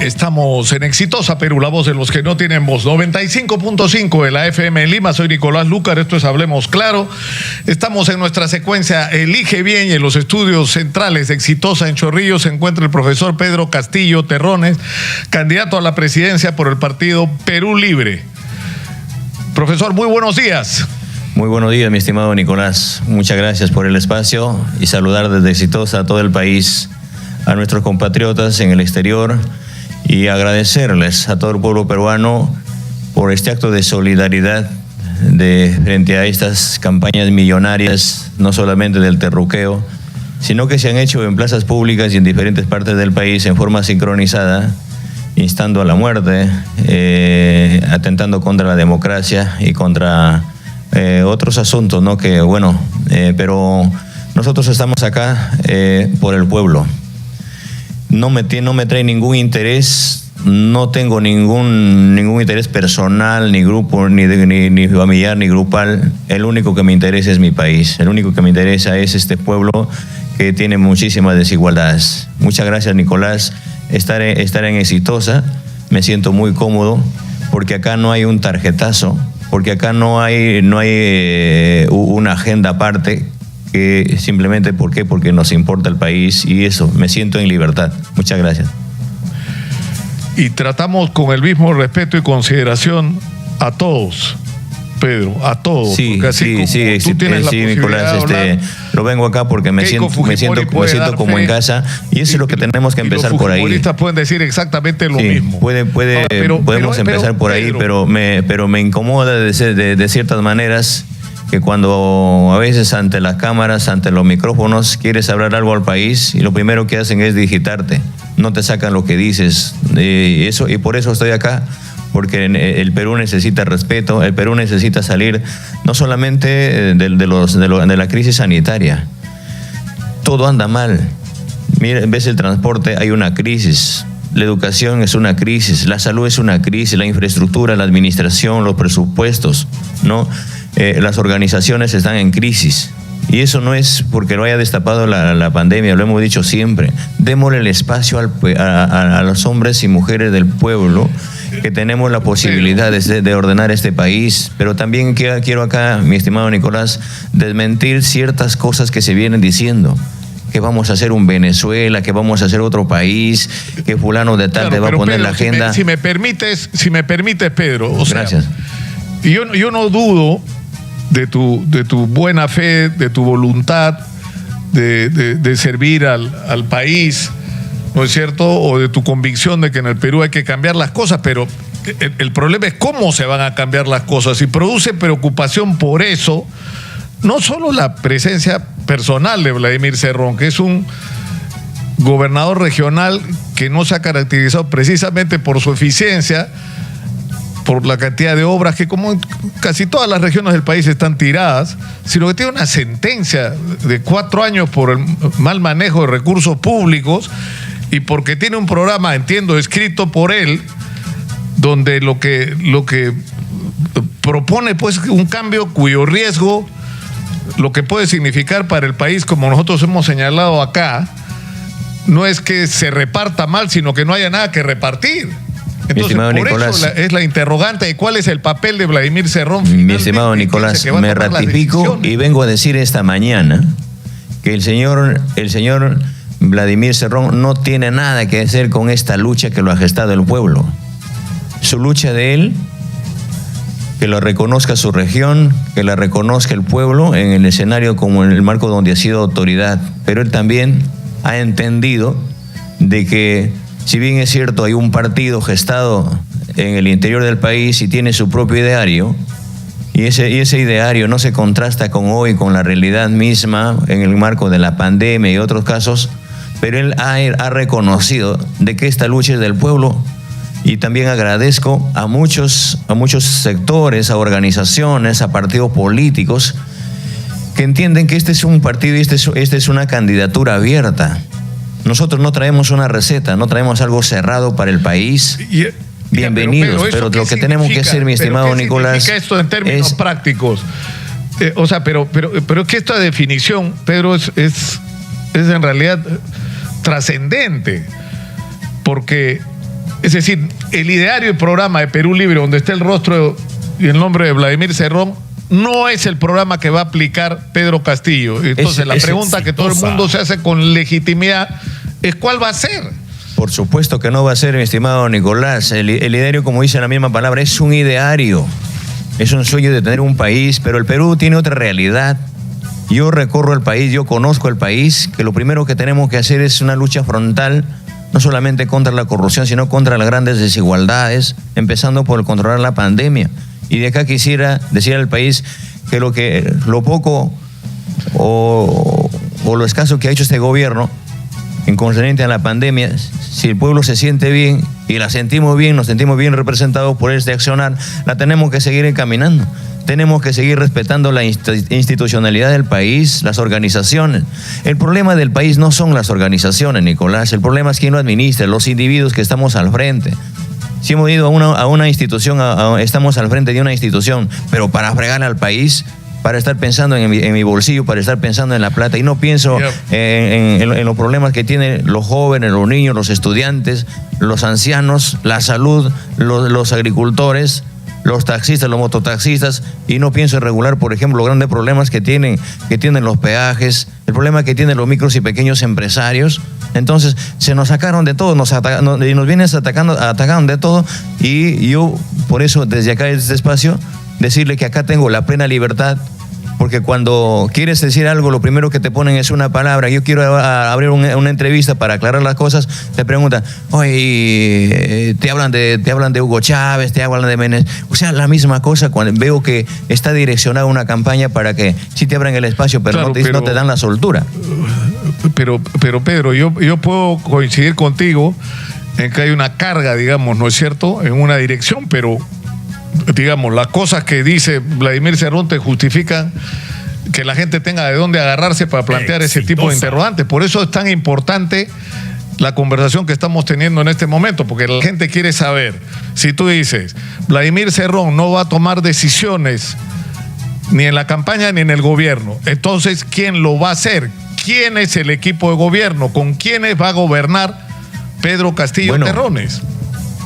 Estamos en Exitosa Perú, la voz de los que no tienen voz. 95.5 de la FM en Lima. Soy Nicolás Lucar, esto es Hablemos Claro. Estamos en nuestra secuencia Elige Bien y en los estudios centrales de Exitosa en Chorrillos se encuentra el profesor Pedro Castillo Terrones, candidato a la presidencia por el partido Perú Libre. Profesor, muy buenos días. Muy buenos días, mi estimado Nicolás. Muchas gracias por el espacio y saludar desde Exitosa a todo el país, a nuestros compatriotas en el exterior y agradecerles a todo el pueblo peruano por este acto de solidaridad frente a estas campañas millonarias, no solamente del terruqueo, sino que se han hecho en plazas públicas y en diferentes partes del país en forma sincronizada, instando a la muerte, atentando contra la democracia y contra otros asuntos, ¿no? Que bueno, pero nosotros estamos acá por el pueblo. No me trae ningún interés, no tengo ningún interés personal, ni grupo, ni familiar, ni grupal. El único que me interesa es mi país, el único que me interesa es este pueblo que tiene muchísimas desigualdades. Muchas gracias, Nicolás. Estar en Exitosa, me siento muy cómodo, porque acá no hay un tarjetazo, porque acá no hay una agenda aparte, que simplemente porque nos importa el país y eso, me siento en libertad. Muchas gracias. Y tratamos con el mismo respeto y consideración a todos, Pedro, a todos. Sí, porque así sí, tú tienes la sí, posibilidad Nicolás, de hablar, lo vengo acá porque me siento como en casa y eso es lo que tenemos que empezar por ahí. Los futbolistas pueden decir exactamente lo mismo. Podemos empezar por ahí, pero me incomoda de ciertas maneras que cuando a veces ante las cámaras, ante los micrófonos, quieres hablar algo al país y lo primero que hacen es digitarte, no te sacan lo que dices, y por eso estoy acá, porque el Perú necesita respeto, el Perú necesita salir no solamente de la crisis sanitaria, todo anda mal. Mira, ves el transporte, hay una crisis. La educación es una crisis, la salud es una crisis, la infraestructura, la administración, los presupuestos, ¿no? Las organizaciones están en crisis. Y eso no es porque lo haya destapado la pandemia, lo hemos dicho siempre. Démosle el espacio a los hombres y mujeres del pueblo que tenemos la posibilidad de ordenar este país. Pero también quiero acá, mi estimado Nicolás, desmentir ciertas cosas que se vienen diciendo. Que vamos a hacer un Venezuela, que vamos a hacer otro país, que fulano de tal te va a poner Pedro, la agenda. Si me permites, Pedro. Gracias. Yo no dudo de tu buena fe, de tu voluntad de servir al país, ¿no es cierto? O de tu convicción de que en el Perú hay que cambiar las cosas, pero el problema es cómo se van a cambiar las cosas. Y produce preocupación por eso, no solo la presencia personal de Vladimir Cerrón, que es un gobernador regional que no se ha caracterizado precisamente por su eficiencia, por la cantidad de obras que como en casi todas las regiones del país están tiradas, sino que tiene una sentencia de 4 años por el mal manejo de recursos públicos y porque tiene un programa, entiendo, escrito por él, donde lo que propone pues un cambio cuyo riesgo, lo que puede significar para el país, como nosotros hemos señalado acá, no es que se reparta mal, sino que no haya nada que repartir. Entonces, por Nicolás, eso es la interrogante de cuál es el papel de Vladimir Cerrón. Mi estimado Nicolás, me ratifico y vengo a decir esta mañana que el señor Vladimir Cerrón no tiene nada que hacer con esta lucha que lo ha gestado el pueblo. Su lucha de él, que lo reconozca su región, que la reconozca el pueblo en el escenario como en el marco donde ha sido autoridad. Pero él también ha entendido de que, si bien es cierto, hay un partido gestado en el interior del país y tiene su propio ideario, y ese ideario no se contrasta con la realidad misma en el marco de la pandemia y otros casos, pero él ha reconocido de que esta lucha es del pueblo. Y también agradezco a muchos sectores, a organizaciones, a partidos políticos que entienden que este es un partido y esta es una candidatura abierta. Nosotros no traemos una receta, no traemos algo cerrado para el país. Bienvenidos, pero lo que tenemos que hacer, mi estimado Nicolás, ¿qué significa esto en términos prácticos? Pero que esta definición, Pedro, es en realidad trascendente, porque Es decir, el ideario y programa de Perú Libre, donde está el rostro y el nombre de Vladimir Cerrón, no es el programa que va a aplicar Pedro Castillo. Entonces, la pregunta que todo el mundo se hace con legitimidad es ¿cuál va a ser? Por supuesto que no va a ser, mi estimado Nicolás. El ideario, como dice la misma palabra, es un ideario. Es un sueño de tener un país, pero el Perú tiene otra realidad. Yo recorro el país, yo conozco el país, que lo primero que tenemos que hacer es una lucha frontal, no solamente contra la corrupción, sino contra las grandes desigualdades, empezando por controlar la pandemia. Y de acá quisiera decir al país que lo poco o lo escaso que ha hecho este gobierno en concerniente a la pandemia, si el pueblo se siente bien y la sentimos bien, nos sentimos bien representados por este accionar, la tenemos que seguir encaminando. Tenemos que seguir respetando la institucionalidad del país, las organizaciones. El problema del país no son las organizaciones, Nicolás. El problema es quién lo administra, los individuos que estamos al frente. Si hemos ido a una institución, estamos al frente de una institución, pero para fregar al país, para estar pensando en mi bolsillo, para estar pensando en la plata, y no pienso en los problemas que tienen los jóvenes, los niños, los estudiantes, los ancianos, la salud, los agricultores, los taxistas, los mototaxistas, y no pienso en regular, por ejemplo, los grandes problemas que tienen los peajes, el problema que tienen los micros y pequeños empresarios. Entonces, se nos sacaron de todo, nos vienen atacando de todo, y yo, por eso, desde acá, desde este espacio, decirle que acá tengo la plena libertad, porque cuando quieres decir algo, lo primero que te ponen es una palabra. Yo quiero abrir una entrevista para aclarar las cosas, te preguntan, oye, te hablan de Hugo Chávez, te hablan de Menes. O sea, la misma cosa cuando veo que está direccionada una campaña para que sí te abran el espacio, pero, claro, no te dan la soltura. Pero Pedro, yo puedo coincidir contigo en que hay una carga, digamos, ¿no es cierto?, en una dirección, pero digamos, las cosas que dice Vladimir Cerrón te justifican que la gente tenga de dónde agarrarse para plantear ese tipo de interrogantes. Por eso es tan importante la conversación que estamos teniendo en este momento, porque la gente quiere saber, si tú dices, Vladimir Cerrón no va a tomar decisiones ni en la campaña ni en el gobierno, entonces, ¿quién lo va a hacer? ¿Quién es el equipo de gobierno? ¿Con quiénes va a gobernar Pedro Castillo Terrones?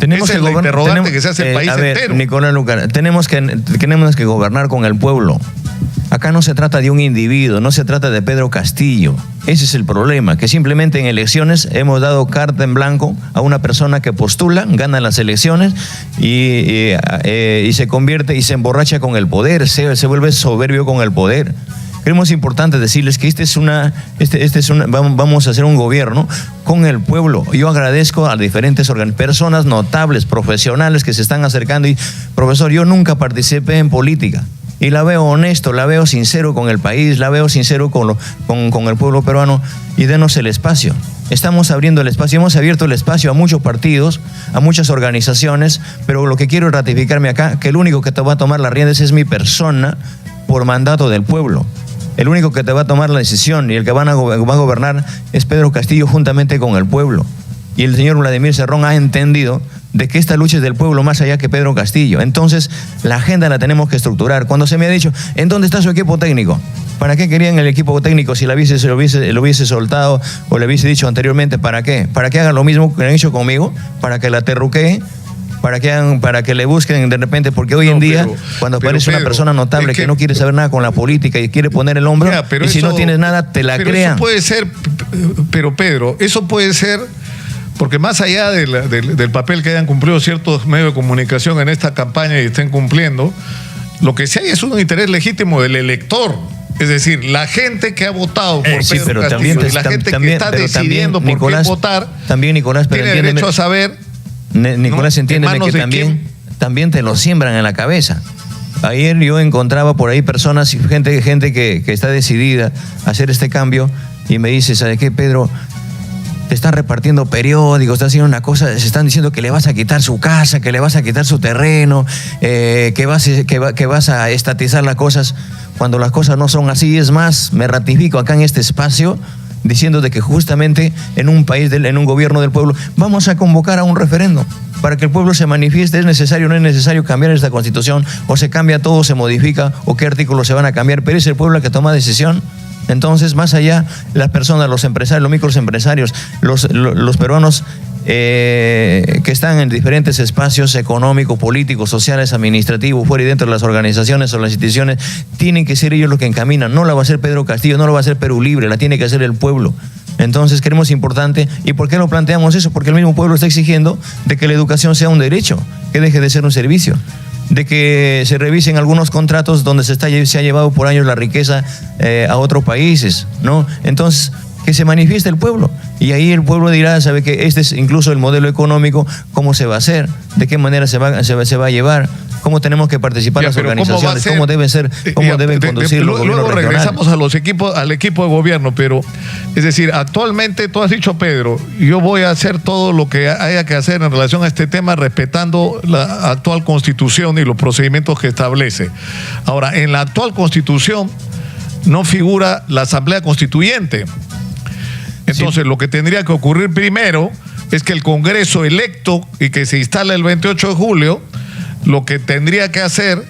Tenemos Esa es la interrogante que se hace el país entero. Nicolás Lucar, tenemos que gobernar con el pueblo. Acá no se trata de un individuo, no se trata de Pedro Castillo. Ese es el problema, que simplemente en elecciones hemos dado carta en blanco a una persona que postula, gana las elecciones y se convierte y se emborracha con el poder, se vuelve soberbio con el poder. Creemos importante decirles que vamos a hacer un gobierno con el pueblo. Yo agradezco a diferentes personas notables, profesionales que se están acercando. Y, profesor, yo nunca participé en política. Y la veo honesto, la veo sincero con el país, la veo sincero con el pueblo peruano. Y denos el espacio. Estamos abriendo el espacio, hemos abierto el espacio a muchos partidos, a muchas organizaciones, pero lo que quiero es ratificarme acá, que el único que te va a tomar las riendas es mi persona por mandato del pueblo. El único que te va a tomar la decisión y el que va a gobernar es Pedro Castillo juntamente con el pueblo. Y el señor Vladimir Cerrón ha entendido de que esta lucha es del pueblo más allá que Pedro Castillo. Entonces, la agenda la tenemos que estructurar. Cuando se me ha dicho, ¿en dónde está su equipo técnico? ¿Para qué querían el equipo técnico si lo hubiese soltado o le hubiese dicho anteriormente? ¿Para qué? ¿Para que hagan lo mismo que han hecho conmigo? ¿Para que la terruqueen? Para que le busquen de repente, porque hoy en día, cuando aparece una persona notable que no quiere saber nada con la política y quiere poner el hombro, y si no tienes nada, te la crean. Eso puede ser, pero Pedro, eso puede ser, porque más allá del papel que hayan cumplido ciertos medios de comunicación en esta campaña y estén cumpliendo, lo que sí hay es un interés legítimo del elector. Es decir, la gente que ha votado por Pedro Castillo y la gente que está decidiendo por quién votar, también, Nicolás, pero tiene derecho a saber. Nicolás, entiéndeme que también te lo siembran en la cabeza. Ayer yo encontraba por ahí personas, gente que está decidida a hacer este cambio, y me dice, ¿sabes qué, Pedro? Te están repartiendo periódicos, están haciendo una cosa, se están diciendo que le vas a quitar su casa, que le vas a quitar su terreno, que vas a estatizar las cosas, cuando las cosas no son así. Es más, me ratifico acá en este espacio, diciendo de que justamente en un país, en un gobierno del pueblo, vamos a convocar a un referendo para que el pueblo se manifieste. ¿Es necesario o no es necesario cambiar esta constitución? ¿O se cambia todo, se modifica? ¿O qué artículos se van a cambiar? Pero es el pueblo el que toma decisión. Entonces, más allá, las personas, los empresarios, los microempresarios, los peruanos que están en diferentes espacios económicos, políticos, sociales, administrativos, fuera y dentro de las organizaciones o las instituciones, tienen que ser ellos los que encaminan. No la va a hacer Pedro Castillo, no lo va a hacer Perú Libre, la tiene que hacer el pueblo. Entonces creemos importante. ¿Y por qué lo planteamos eso? Porque el mismo pueblo está exigiendo de que la educación sea un derecho, que deje de ser un servicio, de que se revisen algunos contratos donde se ha llevado por años la riqueza a otros países, ¿no? Entonces, que se manifieste el pueblo. Y ahí el pueblo dirá, sabe que este es incluso el modelo económico, cómo se va a hacer, de qué manera se va a llevar, cómo tenemos que participar las organizaciones, cómo deben ser, cómo deben conducir los gobiernos regionales. Luego regresamos al equipo de gobierno, pero es decir, actualmente tú has dicho, Pedro, yo voy a hacer todo lo que haya que hacer en relación a este tema respetando la actual Constitución y los procedimientos que establece. Ahora, en la actual Constitución no figura la Asamblea Constituyente. Entonces, lo que tendría que ocurrir primero es que el Congreso electo y que se instala el 28 de julio, lo que tendría que hacer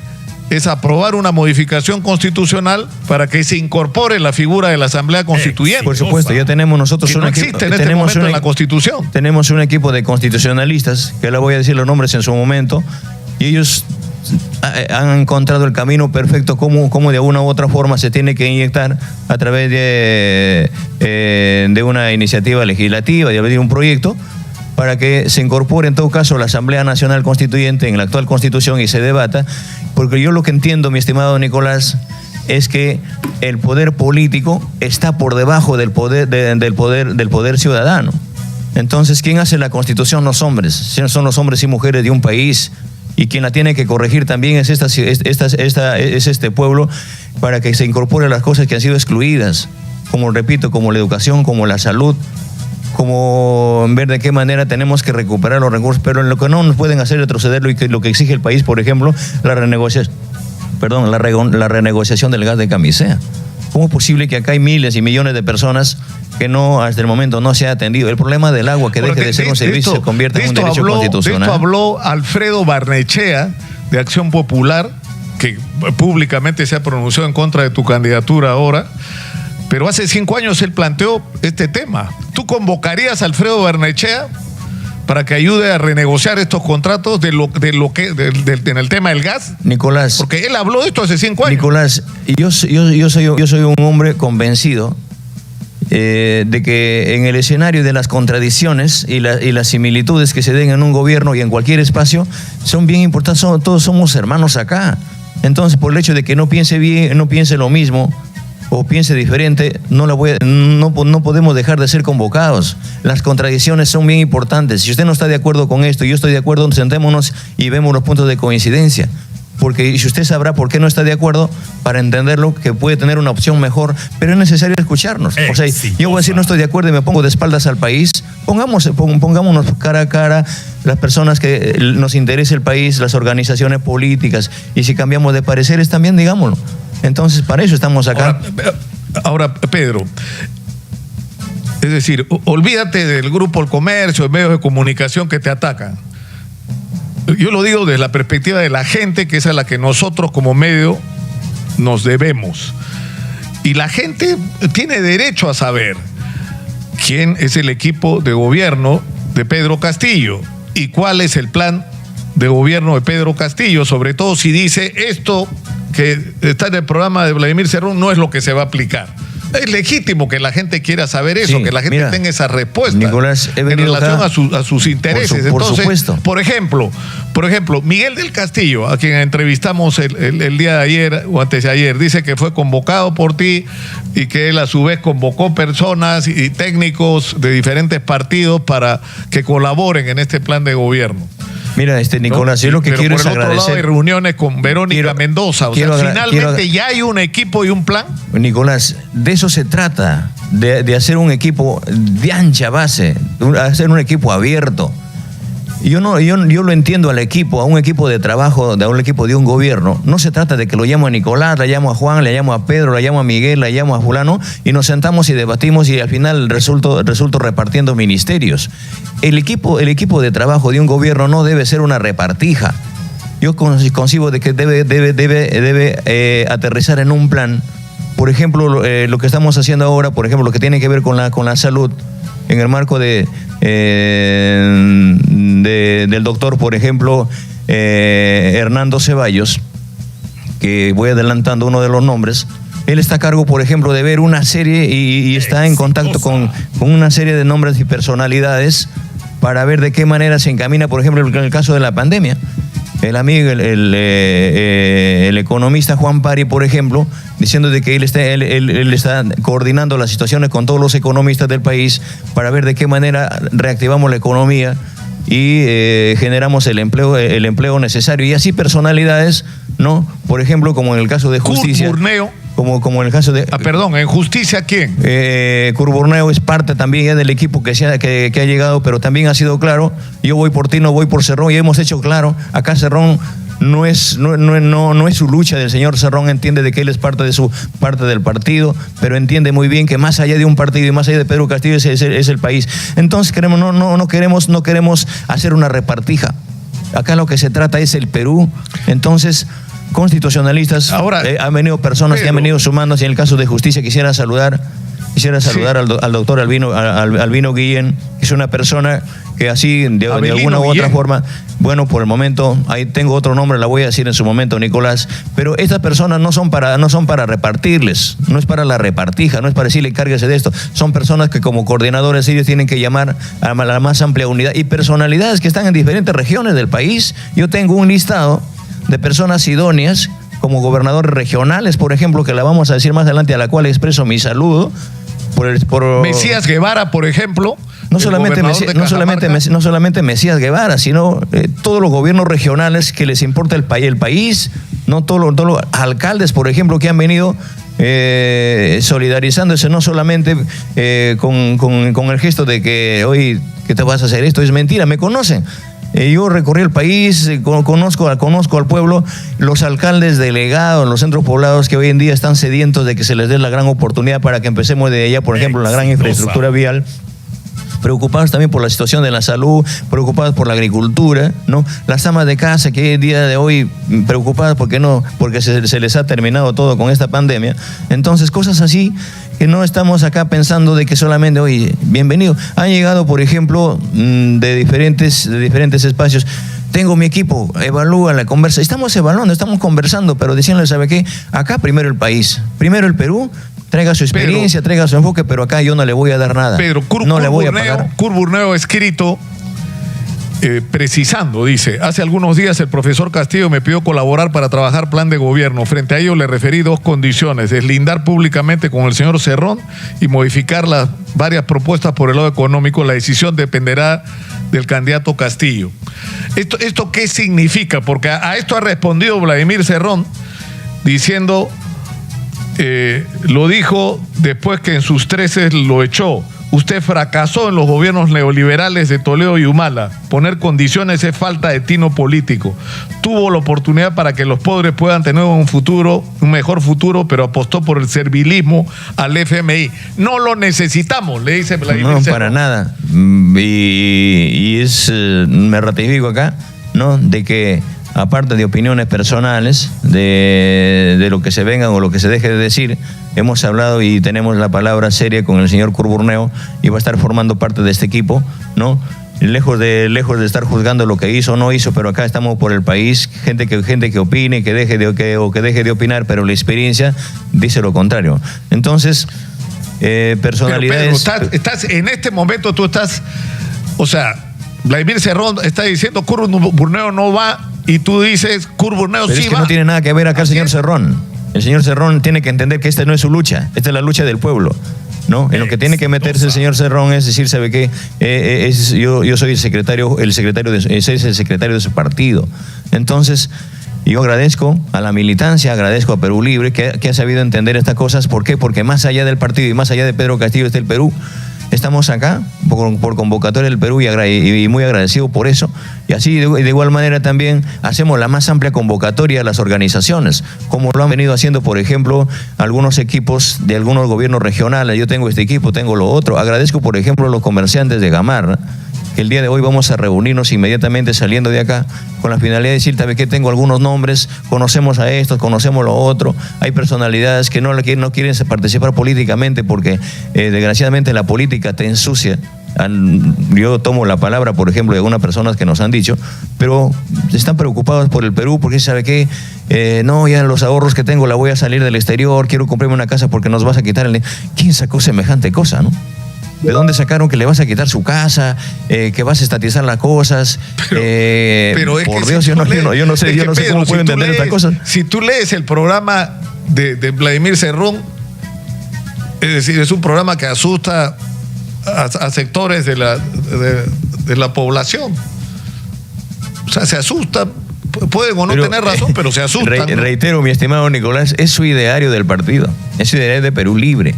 es aprobar una modificación constitucional para que se incorpore la figura de la Asamblea Constituyente. Por supuesto, ya tenemos nosotros un equipo. Existe en este momento en la Constitución. Tenemos un equipo de constitucionalistas, que le voy a decir los nombres en su momento, y ellos han encontrado el camino perfecto cómo de una u otra forma se tiene que inyectar a través de una iniciativa legislativa, de un proyecto, para que se incorpore en todo caso la Asamblea Nacional Constituyente en la actual Constitución y se debata, porque yo lo que entiendo, mi estimado Nicolás, es que el poder político está por debajo del poder ciudadano. Entonces, ¿quién hace la Constitución? Los hombres, son los hombres y mujeres de un país. Y quien la tiene que corregir también es este pueblo, para que se incorpore las cosas que han sido excluidas, como repito, como la educación, como la salud, como ver de qué manera tenemos que recuperar los recursos, pero en lo que no nos pueden hacer retroceder lo que exige el país, por ejemplo, la renegociación del gas de camisea. ¿Cómo es posible que acá hay miles y millones de personas que hasta el momento no se ha atendido? El problema del agua, que deje de ser un servicio, se convierte en un derecho constitucional. De esto habló Alfredo Barnechea, de Acción Popular, que públicamente se ha pronunciado en contra de tu candidatura ahora, pero hace 5 años él planteó este tema. ¿Tú convocarías a Alfredo Barnechea para que ayude a renegociar estos contratos en el tema del gas? Nicolás, porque él habló de esto hace 5 años. Nicolás, yo soy un hombre convencido de que en el escenario de las contradicciones y las similitudes que se den en un gobierno y en cualquier espacio son bien importantes. Todos somos hermanos acá. Entonces, por el hecho de que no piense bien, no piense lo mismo o piense diferente, no podemos dejar de ser convocados. Las contradicciones son bien importantes. Si usted no está de acuerdo con esto y yo estoy de acuerdo, sentémonos y vemos los puntos de coincidencia. Porque si usted sabrá por qué no está de acuerdo, para entenderlo, que puede tener una opción mejor, pero es necesario escucharnos. O sea, yo voy a decir no estoy de acuerdo y me pongo de espaldas al país. Pongámonos cara a cara las personas que nos interesa el país, las organizaciones políticas, y si cambiamos de pareceres también digámoslo. Entonces, para eso estamos acá. Ahora, Pedro, es decir, olvídate del Grupo El Comercio, de medios de comunicación que te atacan. Yo lo digo desde la perspectiva de la gente, que es a la que nosotros como medio nos debemos. Y la gente tiene derecho a saber quién es el equipo de gobierno de Pedro Castillo y cuál es el plan de gobierno de Pedro Castillo, sobre todo si dice esto que está en el programa de Vladimir Cerrón no es lo que se va a aplicar. Es legítimo que la gente quiera saber eso, sí, que la gente tenga esa respuesta, Nicolás, en relación a sus intereses. Por supuesto. Por ejemplo, Miguel del Castillo, a quien entrevistamos el día de ayer o antes de ayer, dice que fue convocado por ti y que él a su vez convocó personas y técnicos de diferentes partidos para que colaboren en este plan de gobierno. Mira, Nicolás, yo lo que quiero es agradecer. Por el otro lado hay reuniones con Verónica Mendoza. O sea, finalmente ya hay un equipo y un plan. Nicolás, de eso se trata, de hacer un equipo de ancha base, hacer un equipo abierto. Yo lo entiendo al equipo, a un equipo de trabajo, a un equipo de un gobierno. No se trata de que lo llamo a Nicolás, le llamo a Juan, le llamo a Pedro, le llamo a Miguel, le llamo a fulano, y nos sentamos y debatimos y al final resulto repartiendo ministerios. El equipo de trabajo de un gobierno no debe ser una repartija. Yo concibo de que debe aterrizar en un plan. Por ejemplo, lo que estamos haciendo ahora, por ejemplo, lo que tiene que ver con la salud. en el marco del doctor, por ejemplo, Hernando Ceballos, que voy adelantando uno de los nombres. Él está a cargo, por ejemplo, de ver una serie y está en contacto con una serie de nombres y personalidades para ver de qué manera se encamina, por ejemplo, en el caso de la pandemia. El amigo, el economista Juan Pari, por ejemplo, diciendo de que él está coordinando las situaciones con todos los economistas del país para ver de qué manera reactivamos la economía y generamos el empleo necesario. Y así personalidades, ¿no? Por ejemplo, como en el caso de Justicia. Kurt Burneo. Como en el caso de... perdón, ¿en Justicia quién? Kurt Burneo es parte también ya del equipo que ha llegado, pero también ha sido claro, yo voy por ti, no voy por Cerrón, y hemos hecho claro, acá Cerrón no es su lucha. Del señor Cerrón entiende de que él es parte del partido, pero entiende muy bien que más allá de un partido y más allá de Pedro Castillo es el país. Entonces no queremos hacer una repartija. Acá lo que se trata es el Perú. Entonces, constitucionalistas, ahora, han venido personas que han venido sumándose. En el caso de Justicia quisiera saludar sí, al doctor Albino Guillén, que es una persona que así de alguna u otra forma, bueno, por el momento, ahí tengo otro nombre, la voy a decir en su momento, Nicolás, pero estas personas no son para repartirles, no es para la repartija, no es para decirle cárguese de esto, son personas que como coordinadores ellos tienen que llamar a la más amplia unidad y personalidades que están en diferentes regiones del país. Yo tengo un listado de personas idóneas como gobernadores regionales, por ejemplo, que la vamos a decir más adelante, a la cual expreso mi saludo. Mesías Guevara, por ejemplo. No solamente Mesías Guevara, sino todos los gobiernos regionales que les importa el país, no todos los alcaldes, por ejemplo, que han venido solidarizándose no solamente con el gesto de que hoy que te vas a hacer esto, es mentira, me conocen. Yo recorrí el país, conozco al pueblo, los alcaldes delegados, los centros poblados que hoy en día están sedientos de que se les dé la gran oportunidad para que empecemos de allá, por ejemplo, la gran infraestructura vial. Preocupados también por la situación de la salud, preocupados por la agricultura, ¿no? Las amas de casa que hoy en día de hoy preocupadas porque se les ha terminado todo con esta pandemia. Entonces, cosas así que no estamos acá pensando de que solamente, oye, bienvenido. Han llegado, por ejemplo, de diferentes espacios. Tengo mi equipo, evalúa la conversa. Estamos evaluando, estamos conversando, pero diciéndole, ¿sabe qué? Acá primero el país, primero el Perú. Traiga su experiencia, traiga su enfoque, pero acá yo no le voy a dar nada. Pedro, no le voy a pagar. Kurt Burneo ha escrito precisando, dice, hace algunos días el profesor Castillo me pidió colaborar para trabajar plan de gobierno. Frente a ello le referí dos condiciones: deslindar públicamente con el señor Cerrón y modificar las varias propuestas por el lado económico. La decisión dependerá del candidato Castillo. ¿Esto qué significa? Porque a esto ha respondido Vladimir Cerrón diciendo... lo dijo después que en sus 13 lo echó. Usted fracasó en los gobiernos neoliberales de Toledo y Humala. Poner condiciones es falta de tino político. Tuvo la oportunidad para que los pobres puedan tener un mejor futuro, pero apostó por el servilismo al FMI. No lo necesitamos, le dice Vladimir Cerrón. No, para nada. Me ratifico acá, ¿no? De que aparte de opiniones personales, de lo que se venga o lo que se deje de decir, hemos hablado y tenemos la palabra seria con el señor Kurt Burneo y va a estar formando parte de este equipo, ¿no? Lejos de estar juzgando lo que hizo o no hizo, pero acá estamos por el país, gente que opine, que deje de opinar, pero la experiencia dice lo contrario. Entonces, personalidades... Pero estás en este momento tú estás, o sea, Vladimir Cerrón está diciendo Kurt Burneo no va. Y tú dices, Kurt Burneo sí va. Es que no tiene nada que ver acá el señor Cerrón. El señor Cerrón tiene que entender que esta no es su lucha, esta es la lucha del pueblo, ¿no? En lo que tiene que meterse el señor Cerrón es decir, ¿sabe qué? Yo soy el secretario de su partido. Entonces, yo agradezco a la militancia, agradezco a Perú Libre, que ha sabido entender estas cosas. ¿Por qué? Porque más allá del partido y más allá de Pedro Castillo está el Perú. Estamos acá por convocatoria del Perú y muy agradecido por eso. Y así de igual manera también hacemos la más amplia convocatoria a las organizaciones, como lo han venido haciendo, por ejemplo, algunos equipos de algunos gobiernos regionales. Yo tengo este equipo, tengo lo otro. Agradezco, por ejemplo, a los comerciantes de Gamarra, que el día de hoy vamos a reunirnos inmediatamente saliendo de acá con la finalidad de decir, ¿sabes qué? Tengo algunos nombres, conocemos a estos, conocemos lo otro, hay personalidades que no quieren participar políticamente porque desgraciadamente la política te ensucia. Yo tomo la palabra, por ejemplo, de algunas personas que nos han dicho, pero están preocupados por el Perú porque ¿sabe qué? No, ya los ahorros que tengo la voy a salir del exterior, quiero comprarme una casa porque nos vas a quitar el... ¿Quién sacó semejante cosa, no? ¿De dónde sacaron que le vas a quitar su casa, que vas a estatizar las cosas? Pero es por que Dios, si yo no sé Pedro, cómo pueden entender estas cosas. Si tú lees el programa de Vladimir Cerrón, es decir, es un programa que asusta a sectores de la población. O sea, se asustan. Pueden o no tener razón, pero se asustan. Reitero, mi estimado Nicolás, es su ideario del partido, es su ideario de Perú Libre.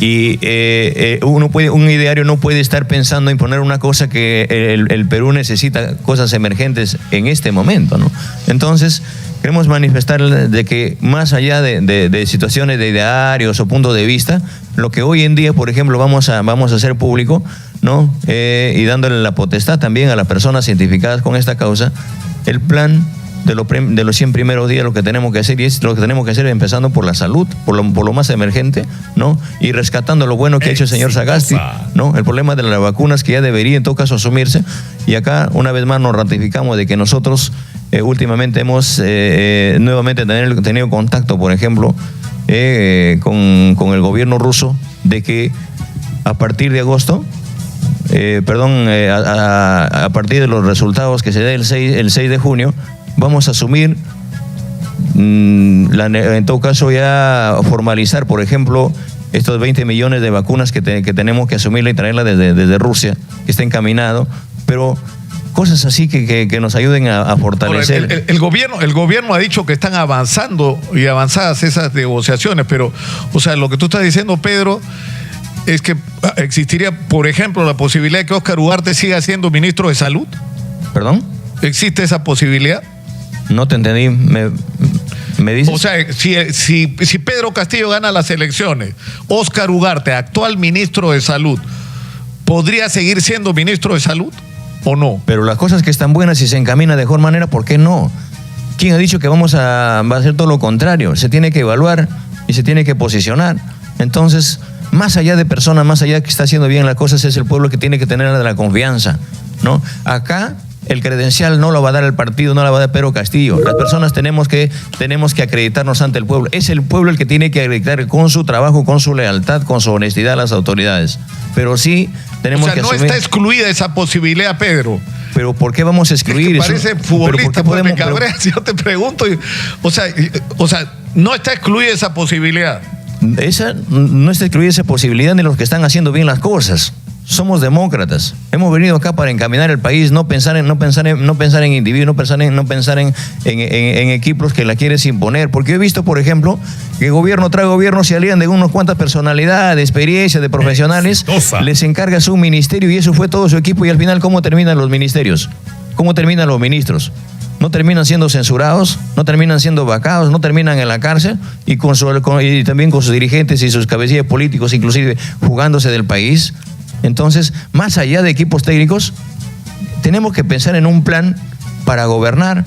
Y un ideario no puede estar pensando en poner una cosa que el Perú necesita, cosas emergentes en este momento, ¿no? Entonces, queremos manifestar de que más allá de situaciones de idearios o puntos de vista, lo que hoy en día, por ejemplo, vamos a hacer público, ¿no? Y dándole la potestad también a las personas identificadas con esta causa, el plan de los 100 primeros días, lo que tenemos que hacer, y es lo que tenemos que hacer empezando por la salud, por lo más emergente, ¿no? Y rescatando lo bueno que ha hecho el señor Sagasti, ¿no? El problema de las vacunas que ya debería en todo caso asumirse, y acá una vez más nos ratificamos de que nosotros últimamente hemos nuevamente tenido contacto, por ejemplo, con el gobierno ruso, de que a partir de agosto, a partir de los resultados que se dé el 6 de junio, vamos a asumir, en todo caso ya formalizar, por ejemplo, estos 20 millones de vacunas que tenemos que asumirla y traerla desde Rusia, que está encaminado, pero cosas así que nos ayuden a fortalecer. Ahora, el gobierno ha dicho que están avanzando y avanzadas esas negociaciones, pero, o sea, lo que tú estás diciendo, Pedro, es que existiría, por ejemplo, la posibilidad de que Óscar Ugarte siga siendo ministro de Salud. ¿Perdón? ¿Existe esa posibilidad? No te entendí. ¿Me dices? O sea, si Pedro Castillo gana las elecciones, Óscar Ugarte, actual ministro de Salud, ¿podría seguir siendo ministro de Salud o no? Pero las cosas que están buenas y se encaminan de mejor manera, ¿por qué no? ¿Quién ha dicho que va a hacer todo lo contrario? Se tiene que evaluar y se tiene que posicionar. Entonces, más allá de personas, más allá de que está haciendo bien las cosas, es el pueblo que tiene que tener la confianza, ¿no? Acá el credencial no lo va a dar el partido, no lo va a dar Pedro Castillo. Las personas tenemos que acreditarnos ante el pueblo. Es el pueblo el que tiene que acreditar con su trabajo, con su lealtad, con su honestidad a las autoridades. Pero sí tenemos que asumir. No está excluida esa posibilidad, Pedro. Pero ¿por qué vamos a excluir eso? Parece futbolista, pues me cabreas, yo te pregunto. O sea, no está excluida esa posibilidad. No está excluida esa posibilidad ni los que están haciendo bien las cosas. Somos demócratas. Hemos venido acá para encaminar el país, no pensar en individuos, no pensar en equipos que la quieres imponer. Porque he visto, por ejemplo, que gobierno tras gobierno se alían de unas cuantas personalidades, de experiencia, de profesionales, les encarga su ministerio y eso fue todo su equipo. Y al final, ¿cómo terminan los ministerios? ¿Cómo terminan los ministros? No terminan siendo censurados, no terminan siendo vacados, no terminan en la cárcel y también con sus dirigentes y sus cabecillas políticos, inclusive jugándose del país. Entonces, más allá de equipos técnicos, tenemos que pensar en un plan para gobernar,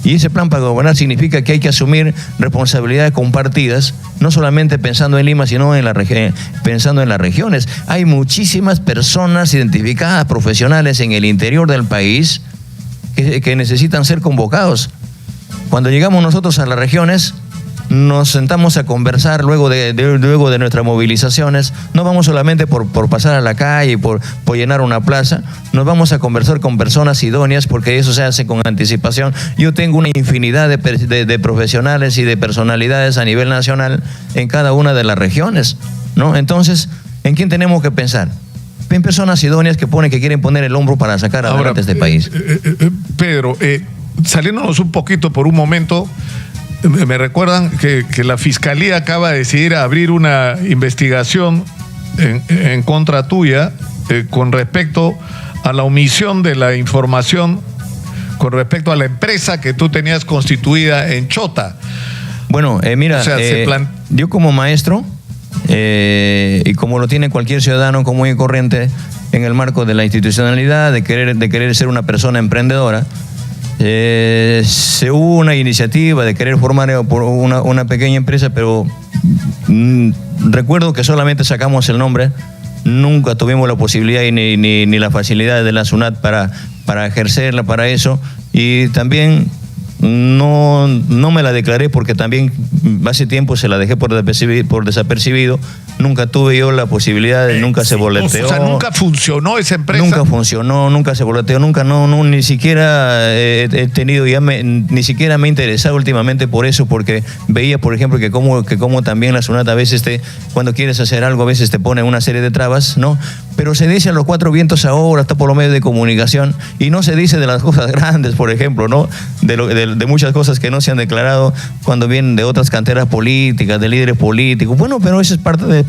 y ese plan para gobernar significa que hay que asumir responsabilidades compartidas, no solamente pensando en Lima, sino pensando en las regiones. Hay muchísimas personas identificadas, profesionales en el interior del país que necesitan ser convocados. Cuando llegamos nosotros a las regiones, nos sentamos a conversar luego de nuestras movilizaciones. No vamos solamente por pasar a la calle, por llenar una plaza. Nos vamos a conversar con personas idóneas, porque eso se hace con anticipación. Yo tengo una infinidad de profesionales y de personalidades a nivel nacional en cada una de las regiones, ¿no? Entonces, ¿en quién tenemos que pensar? En personas idóneas que quieren poner el hombro para sacar adelante este país. Pedro, saliéndonos un poquito por un momento, me recuerdan que la Fiscalía acaba de decidir abrir una investigación en contra tuya con respecto a la omisión de la información con respecto a la empresa que tú tenías constituida en Chota. Bueno, mira, yo como maestro, y como lo tiene cualquier ciudadano común y corriente, en el marco de la institucionalidad, de querer ser una persona emprendedora. Se hubo una iniciativa de querer formar una pequeña empresa, pero recuerdo que solamente sacamos el nombre, nunca tuvimos la posibilidad ni la facilidad de la SUNAT para ejercerla para eso, y también no me la declaré porque también hace tiempo se la dejé por desapercibido. Nunca tuve yo la posibilidad, nunca se boleteó. O sea, nunca funcionó esa empresa. Nunca funcionó, nunca se boleteó, nunca, ni siquiera he tenido, ni siquiera me he interesado últimamente por eso, porque veía, por ejemplo, que como también la SUNAT a veces cuando quieres hacer algo, a veces te pone una serie de trabas, ¿no? Pero se dice a los cuatro vientos ahora, está por los medios de comunicación, y no se dice de las cosas grandes, por ejemplo, ¿no? De muchas cosas que no se han declarado cuando vienen de otras canteras políticas, de líderes políticos. Bueno, pero eso es parte de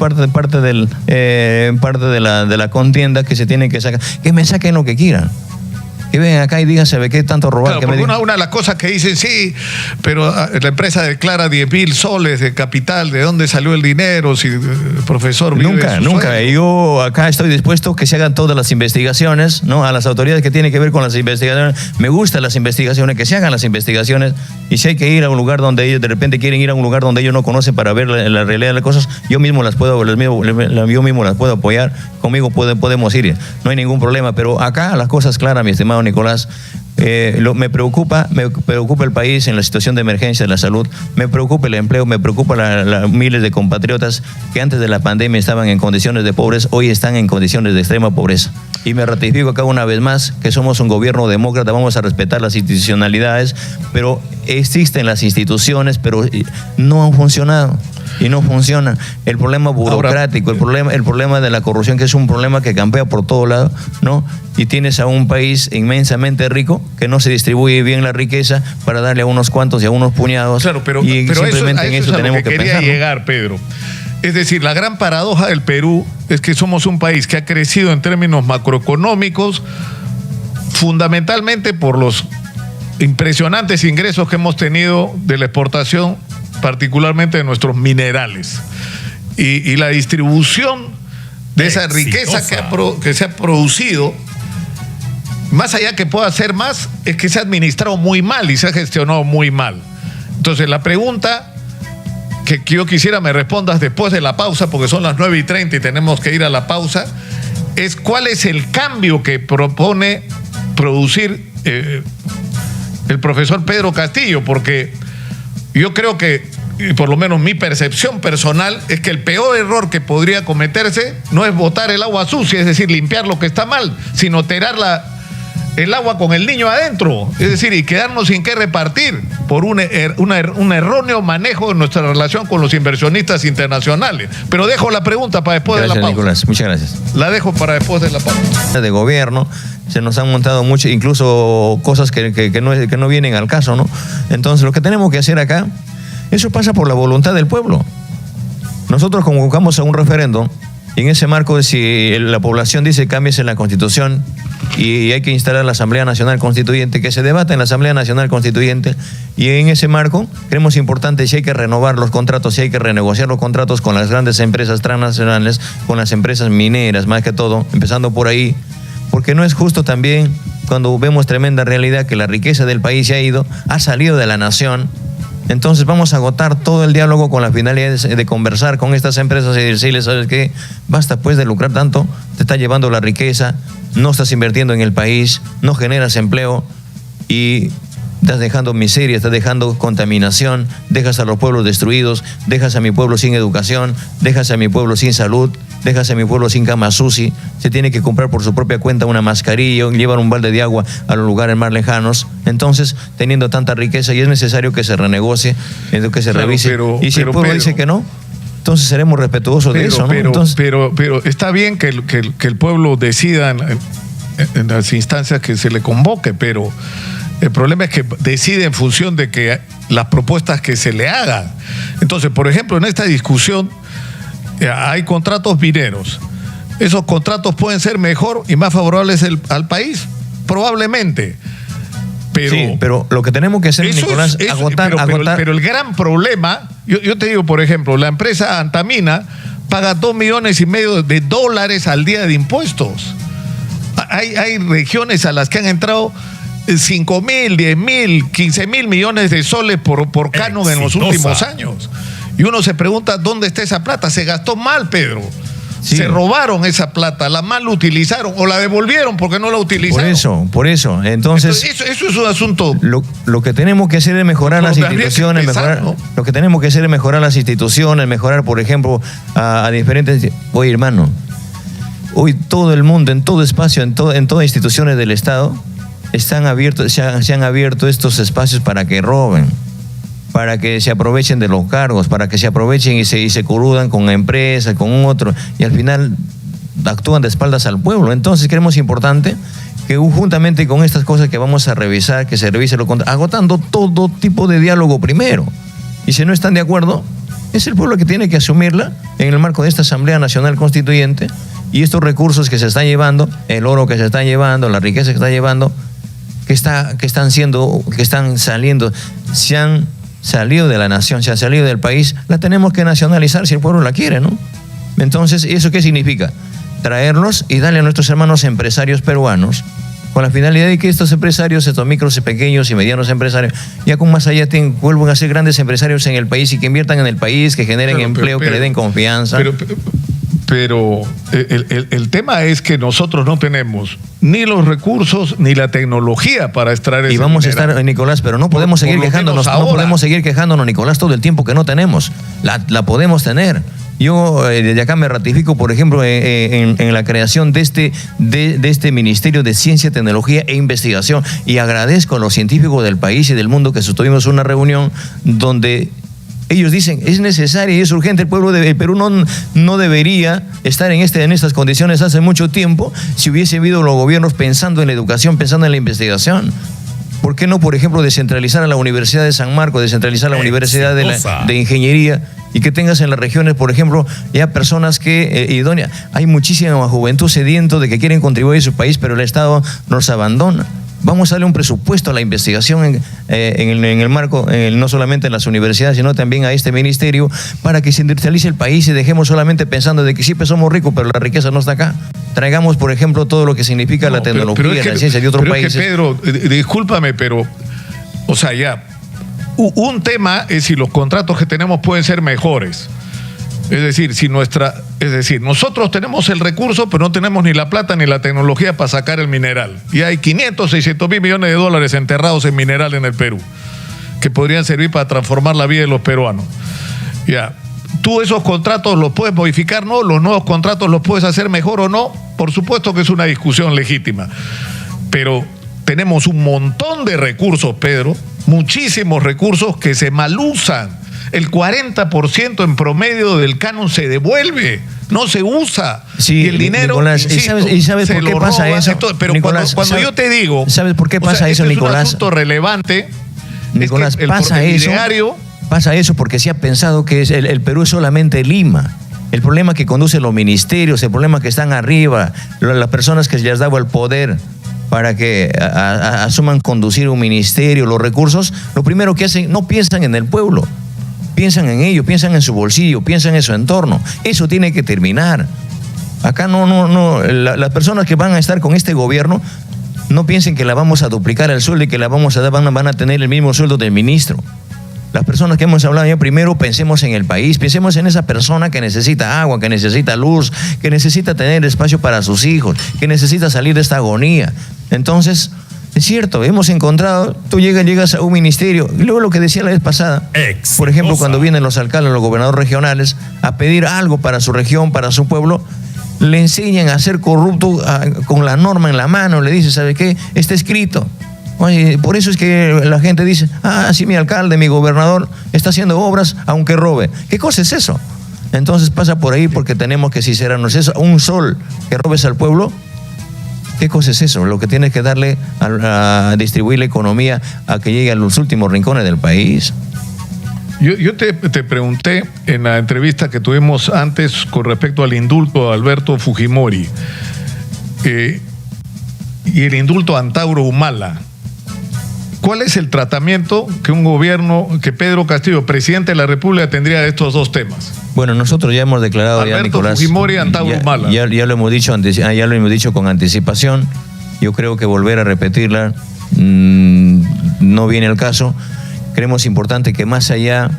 la contienda que se tiene que sacar. Que me saquen lo que quieran. Que vengan acá y digan, ¿se ve qué tanto robar? Claro, porque una de las cosas que dicen, sí, pero la empresa declara 10.000 soles de capital, ¿de dónde salió el dinero? Si el profesor vive Nunca. Yo acá estoy dispuesto que se hagan todas las investigaciones, ¿no? A las autoridades que tienen que ver con las investigaciones. Me gustan las investigaciones, que se hagan las investigaciones. Y si hay que ir a un lugar donde ellos de repente quieren ir a un lugar donde ellos no conocen para ver la realidad de las cosas, yo mismo las puedo apoyar. Conmigo podemos ir, no hay ningún problema. Pero acá las cosas claras, mi estimado Nicolás. Me preocupa el país en la situación de emergencia de la salud, me preocupa el empleo, me preocupa miles de compatriotas que antes de la pandemia estaban en condiciones de pobreza, hoy están en condiciones de extrema pobreza. Y me ratifico acá una vez más que somos un gobierno demócrata, vamos a respetar las institucionalidades, pero existen las instituciones, pero no han funcionado. Y no funciona. El problema burocrático, el problema de la corrupción, que es un problema que campea por todo lado, ¿no? Y tienes a un país inmensamente rico que no se distribuye bien la riqueza para darle a unos cuantos y a unos puñados. Claro, pero simplemente en eso tenemos que quería pensar, ¿no? llegar, Pedro. Es decir, la gran paradoja del Perú es que somos un país que ha crecido en términos macroeconómicos fundamentalmente por los impresionantes ingresos que hemos tenido de la exportación, particularmente de nuestros minerales, y la distribución de esa riqueza que se ha producido, más allá que pueda ser más, es que se ha administrado muy mal y se ha gestionado muy mal. Entonces la pregunta que yo quisiera me respondas después de la pausa, porque son las 9:30 y tenemos que ir a la pausa, es ¿cuál es el cambio que propone producir el profesor Pedro Castillo? Porque yo creo que, y por lo menos mi percepción personal, es que el peor error que podría cometerse no es botar el agua sucia, es decir, limpiar lo que está mal, sino tirar el agua con el niño adentro, es decir, y quedarnos sin qué repartir por un erróneo manejo de nuestra relación con los inversionistas internacionales. Pero dejo la pregunta para después de la pausa. Nicolás, muchas gracias. La dejo para después de la pausa. De gobierno, se nos han montado mucho, incluso cosas que no vienen al caso, ¿no? Entonces, lo que tenemos que hacer acá, eso pasa por la voluntad del pueblo. Nosotros convocamos a un referéndum, y en ese marco, si la población dice cámbiese la Constitución y hay que instalar la Asamblea Nacional Constituyente, que se debata en la Asamblea Nacional Constituyente, y en ese marco creemos importante si hay que renovar los contratos, si hay que renegociar los contratos con las grandes empresas transnacionales, con las empresas mineras, más que todo, empezando por ahí, porque no es justo también cuando vemos tremenda realidad que la riqueza del país ha salido de la nación. Entonces vamos a agotar todo el diálogo con la finalidad de conversar con estas empresas y decirles, ¿sabes qué? Basta pues de lucrar tanto, te está llevando la riqueza, no estás invirtiendo en el país, no generas empleo y estás dejando miseria, estás dejando contaminación, dejas a los pueblos destruidos, dejas a mi pueblo sin educación, dejas a mi pueblo sin salud, dejas a mi pueblo sin cama sucia, se tiene que comprar por su propia cuenta una mascarilla, llevar un balde de agua a los lugares más lejanos. Entonces, teniendo tanta riqueza, y es necesario que se renegocie, que se revise. Y si el pueblo dice que no, entonces seremos respetuosos de eso, ¿no? Pero está bien que el pueblo decida en las instancias que se le convoque, pero el problema es que decide en función de que las propuestas que se le hagan. Entonces, por ejemplo, en esta discusión hay contratos mineros. ¿Esos contratos pueden ser mejor y más favorables al país? Probablemente. Pero, sí, pero lo que tenemos que hacer, Nicolás, agotar. Pero el gran problema, yo te digo, por ejemplo, la empresa Antamina paga $2,5 millones al día de impuestos. hay regiones a las que han entrado 5.000, 10.000, 15.000 millones de soles por canon en los últimos años. Y uno se pregunta, ¿dónde está esa plata? Se gastó mal, Pedro. Sí. Se robaron esa plata, la mal utilizaron o la devolvieron porque no la utilizaron. Por eso. Entonces, eso es un asunto. Lo que tenemos que hacer es mejorar las instituciones, lo que tenemos que hacer es mejorar las instituciones, mejorar, por ejemplo, a diferentes. Oye, hermano, hoy todo el mundo, en todo espacio, en todas instituciones del Estado, están abiertos, se han abierto estos espacios para que roben, para que se aprovechen de los cargos, para que se aprovechen y se coludan con la empresa, con un otro, y al final actúan de espaldas al pueblo. Entonces creemos importante que juntamente con estas cosas que vamos a revisar, que se revise lo contrario, agotando todo tipo de diálogo primero. Y si no están de acuerdo, es el pueblo que tiene que asumirla en el marco de esta Asamblea Nacional Constituyente, y estos recursos que se están llevando, el oro que se está llevando, la riqueza que se está llevando, que están saliendo, se han salido de la nación, se ha salido del país, la tenemos que nacionalizar si el pueblo la quiere, ¿no? Entonces, ¿eso qué significa? Traerlos y darle a nuestros hermanos empresarios peruanos, con la finalidad de que estos empresarios, estos micros, pequeños y medianos empresarios, ya con más allá vuelvan a ser grandes empresarios en el país y que inviertan en el país, que generen empleo, que le den confianza. Pero el tema es que nosotros no tenemos ni los recursos ni la tecnología para extraer ese mineral. Y vamos a estar, Nicolás, pero no podemos seguir quejándonos. No podemos seguir quejándonos, Nicolás, todo el tiempo que no tenemos. La podemos tener. Yo desde acá me ratifico, por ejemplo, en la creación de este Ministerio de Ciencia, Tecnología e Investigación, y agradezco a los científicos del país y del mundo que tuvimos una reunión donde ellos dicen, es necesario y es urgente. El pueblo del Perú no debería estar en estas condiciones hace mucho tiempo si hubiese habido los gobiernos pensando en la educación, pensando en la investigación. ¿Por qué no, por ejemplo, descentralizar a la Universidad de San Marcos, descentralizar a la Universidad de Ingeniería, y que tengas en las regiones, por ejemplo, ya personas que idóneas? Hay muchísima juventud sediento de que quieren contribuir a su país, pero el Estado nos abandona. Vamos a darle un presupuesto a la investigación en el marco, no solamente en las universidades, sino también a este ministerio, para que se industrialice el país y dejemos solamente pensando de que siempre somos ricos, pero la riqueza no está acá. Traigamos, por ejemplo, todo lo que significa la tecnología, la ciencia de otros países. Pero es que, Pedro, discúlpame, pero, o sea, ya, un tema es si los contratos que tenemos pueden ser mejores. Es decir, nosotros tenemos el recurso, pero no tenemos ni la plata ni la tecnología para sacar el mineral. Y hay 500, 600 mil millones de dólares enterrados en mineral en el Perú, que podrían servir para transformar la vida de los peruanos. Ya, tú esos contratos los puedes modificar, ¿no? Los nuevos contratos los puedes hacer mejor o no. Por supuesto que es una discusión legítima. Pero tenemos un montón de recursos, Pedro, muchísimos recursos que se malusan. El 40% en promedio del canon se devuelve, no se usa. Sí, y el dinero, Nicolás, insisto, ¿y sabes por qué pasa eso? Pero Nicolás, cuando yo te digo, ¿sabes por qué pasa eso, Nicolás? Es un asunto relevante. Nicolás, es que pasa eso porque se ha pensado que el Perú es solamente Lima. El problema que conduce los ministerios, el problema que están arriba, las personas que les daba el poder para que asuman conducir un ministerio, los recursos, lo primero que hacen, no piensan en el pueblo. Piensan en ellos, piensan en su bolsillo, piensan en su entorno. Eso tiene que terminar. Acá las personas que van a estar con este gobierno no piensen que la vamos a duplicar el sueldo y que la vamos a dar, van a tener el mismo sueldo del ministro. Las personas que hemos hablado ya, primero pensemos en el país, pensemos en esa persona que necesita agua, que necesita luz, que necesita tener espacio para sus hijos, que necesita salir de esta agonía. Entonces, es cierto, hemos encontrado, tú llegas a un ministerio, y luego lo que decía la vez pasada, por ejemplo, cuando vienen los alcaldes, los gobernadores regionales, a pedir algo para su región, para su pueblo, le enseñan a ser corrupto con la norma en la mano, le dicen, ¿sabe qué? Está escrito. Oye, por eso es que la gente dice, sí, mi alcalde, mi gobernador está haciendo obras aunque robe. ¿Qué cosa es eso? Entonces pasa por ahí porque tenemos que sincerarnos. ¿Es un sol que robes al pueblo? ¿Qué cosa es eso? Lo que tienes que darle a distribuir la economía a que llegue a los últimos rincones del país. Yo te pregunté en la entrevista que tuvimos antes con respecto al indulto de Alberto Fujimori y el indulto a Antauro Humala. ¿Cuál es el tratamiento que un gobierno, que Pedro Castillo, presidente de la República, tendría de estos dos temas? Bueno, nosotros ya hemos declarado Alberto ya, Nicolás, Fujimori, Antauro Humala. ya lo hemos dicho ya lo hemos dicho con anticipación. Yo creo que volver a repetirla no viene al caso. Creemos importante que más allá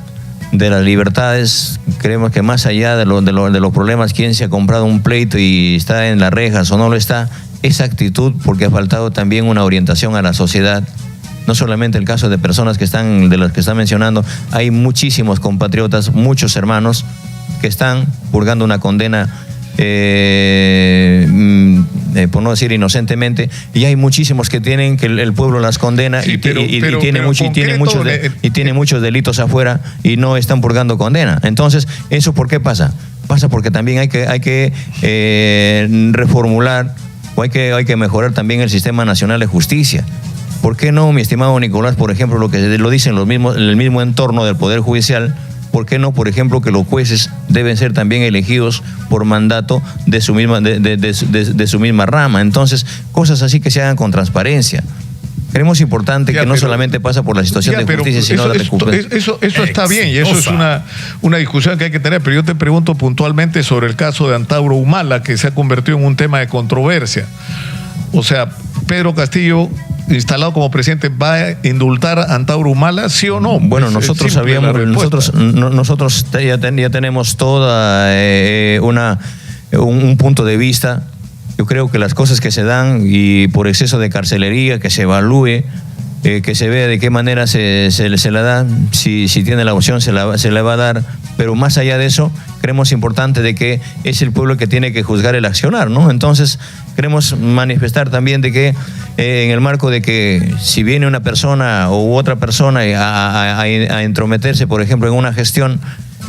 de las libertades, creemos que más allá de los problemas, quién se ha comprado un pleito y está en las rejas o no lo está, esa actitud, porque ha faltado también una orientación a la sociedad. No solamente el caso de personas de las que están mencionando, hay muchísimos compatriotas, muchos hermanos que están purgando una condena, por no decir inocentemente, y hay muchísimos que tienen que el pueblo las condena, sí, tiene muchos delitos afuera y no están purgando condena. Entonces, ¿eso por qué pasa? Pasa porque también hay que reformular o hay que mejorar también el Sistema Nacional de Justicia. ¿Por qué no, mi estimado Nicolás, por ejemplo, lo que lo dicen el mismo entorno del Poder Judicial? ¿Por qué no, por ejemplo, que los jueces deben ser también elegidos por mandato de su misma rama? Entonces, cosas así que se hagan con transparencia. Creemos importante que no solamente pasa por la situación de justicia, sino de recuperación. Eso está bien, y eso es una discusión que hay que tener, pero yo te pregunto puntualmente sobre el caso de Antauro Humala, que se ha convertido en un tema de controversia. O sea, Pedro Castillo, instalado como presidente, ¿va a indultar a Antauro Humala, sí o no? Bueno, nosotros ya tenemos toda un punto de vista. Yo creo que las cosas que se dan y por exceso de carcelería, que se evalúe, que se vea de qué manera se la da, si tiene la opción se la va a dar, pero más allá de eso, creemos importante de que es el pueblo que tiene que juzgar el accionar, ¿no? Entonces, queremos manifestar también de que en el marco de que si viene una persona u otra persona a entrometerse, por ejemplo, en una gestión,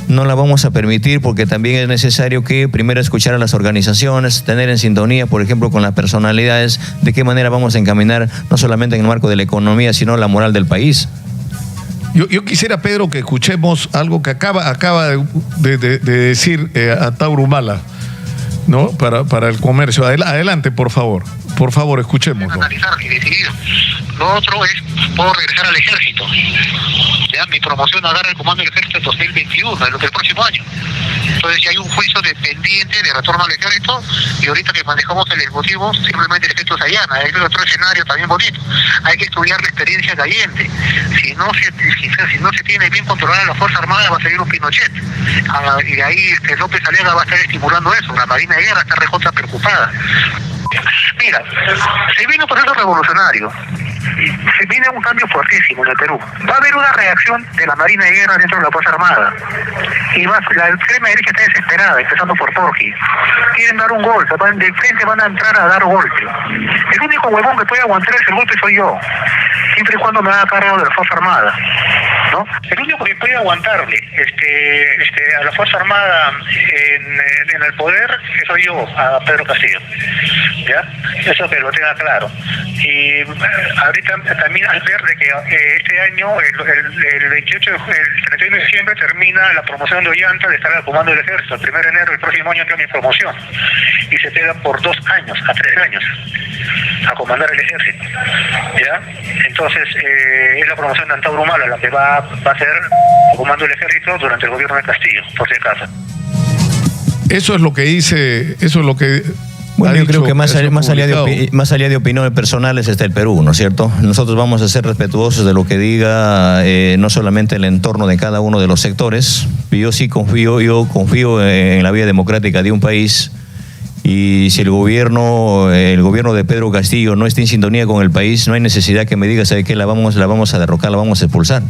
no la vamos a permitir, porque también es necesario que primero escuchar a las organizaciones, tener en sintonía, por ejemplo, con las personalidades, de qué manera vamos a encaminar, no solamente en el marco de la economía, sino la moral del país. Yo quisiera, Pedro, que escuchemos algo que acaba de decir Antauro Humala, ¿no? Para el comercio. Adelante, por favor. Por favor, escuchemos. Analizar y decidir. Lo otro es, puedo regresar al ejército. Ya, mi promoción agarra el comando del ejército en 2021, el próximo año. Entonces ya hay un juicio pendiente de retorno al ejército, y ahorita que manejamos el ejecutivo, simplemente el ejército se allana. Hay otro escenario también bonito. Hay que estudiar la experiencia de Allende. Si no se tiene bien controlada la Fuerza Armada, va a seguir un Pinochet. Y de ahí López Aliaga va a estar estimulando eso. La Marina de Guerra está recontra preocupada. Mira, se viene un proceso revolucionario, se viene un cambio fuertísimo en el Perú. Va a haber una reacción de la Marina de Guerra dentro de la Fuerza Armada, y la extrema derecha está desesperada, empezando por Porqui. Quieren dar un golpe, de frente van a entrar a dar golpe. El único huevón que puede aguantar ese golpe soy yo, siempre y cuando me haga cargo de la Fuerza Armada, ¿no? El único que puede aguantarle a la Fuerza Armada en el poder soy yo, a Pedro Castillo. ¿Ya? Eso que lo tenga claro. Y ahorita también al ver de que este año, el 31 de diciembre, termina la promoción de Ollanta de estar al comando del ejército. El 1 de enero del próximo año entra mi promoción. Y se queda por 2 años, a 3 años, a comandar el ejército. ¿Ya? Entonces, es la promoción de Antauro Humala la que va a ser el comando del ejército durante el gobierno de Castillo, por si acaso. Eso es lo que dice, eso es lo que... Bueno, yo creo que más allá de opiniones personales está el Perú, ¿no es cierto? Nosotros vamos a ser respetuosos de lo que diga no solamente el entorno de cada uno de los sectores. Yo confío en la vía democrática de un país, y si el gobierno de Pedro Castillo no está en sintonía con el país, no hay necesidad que me diga, ¿sabe qué? La vamos a derrocar, la vamos a expulsar.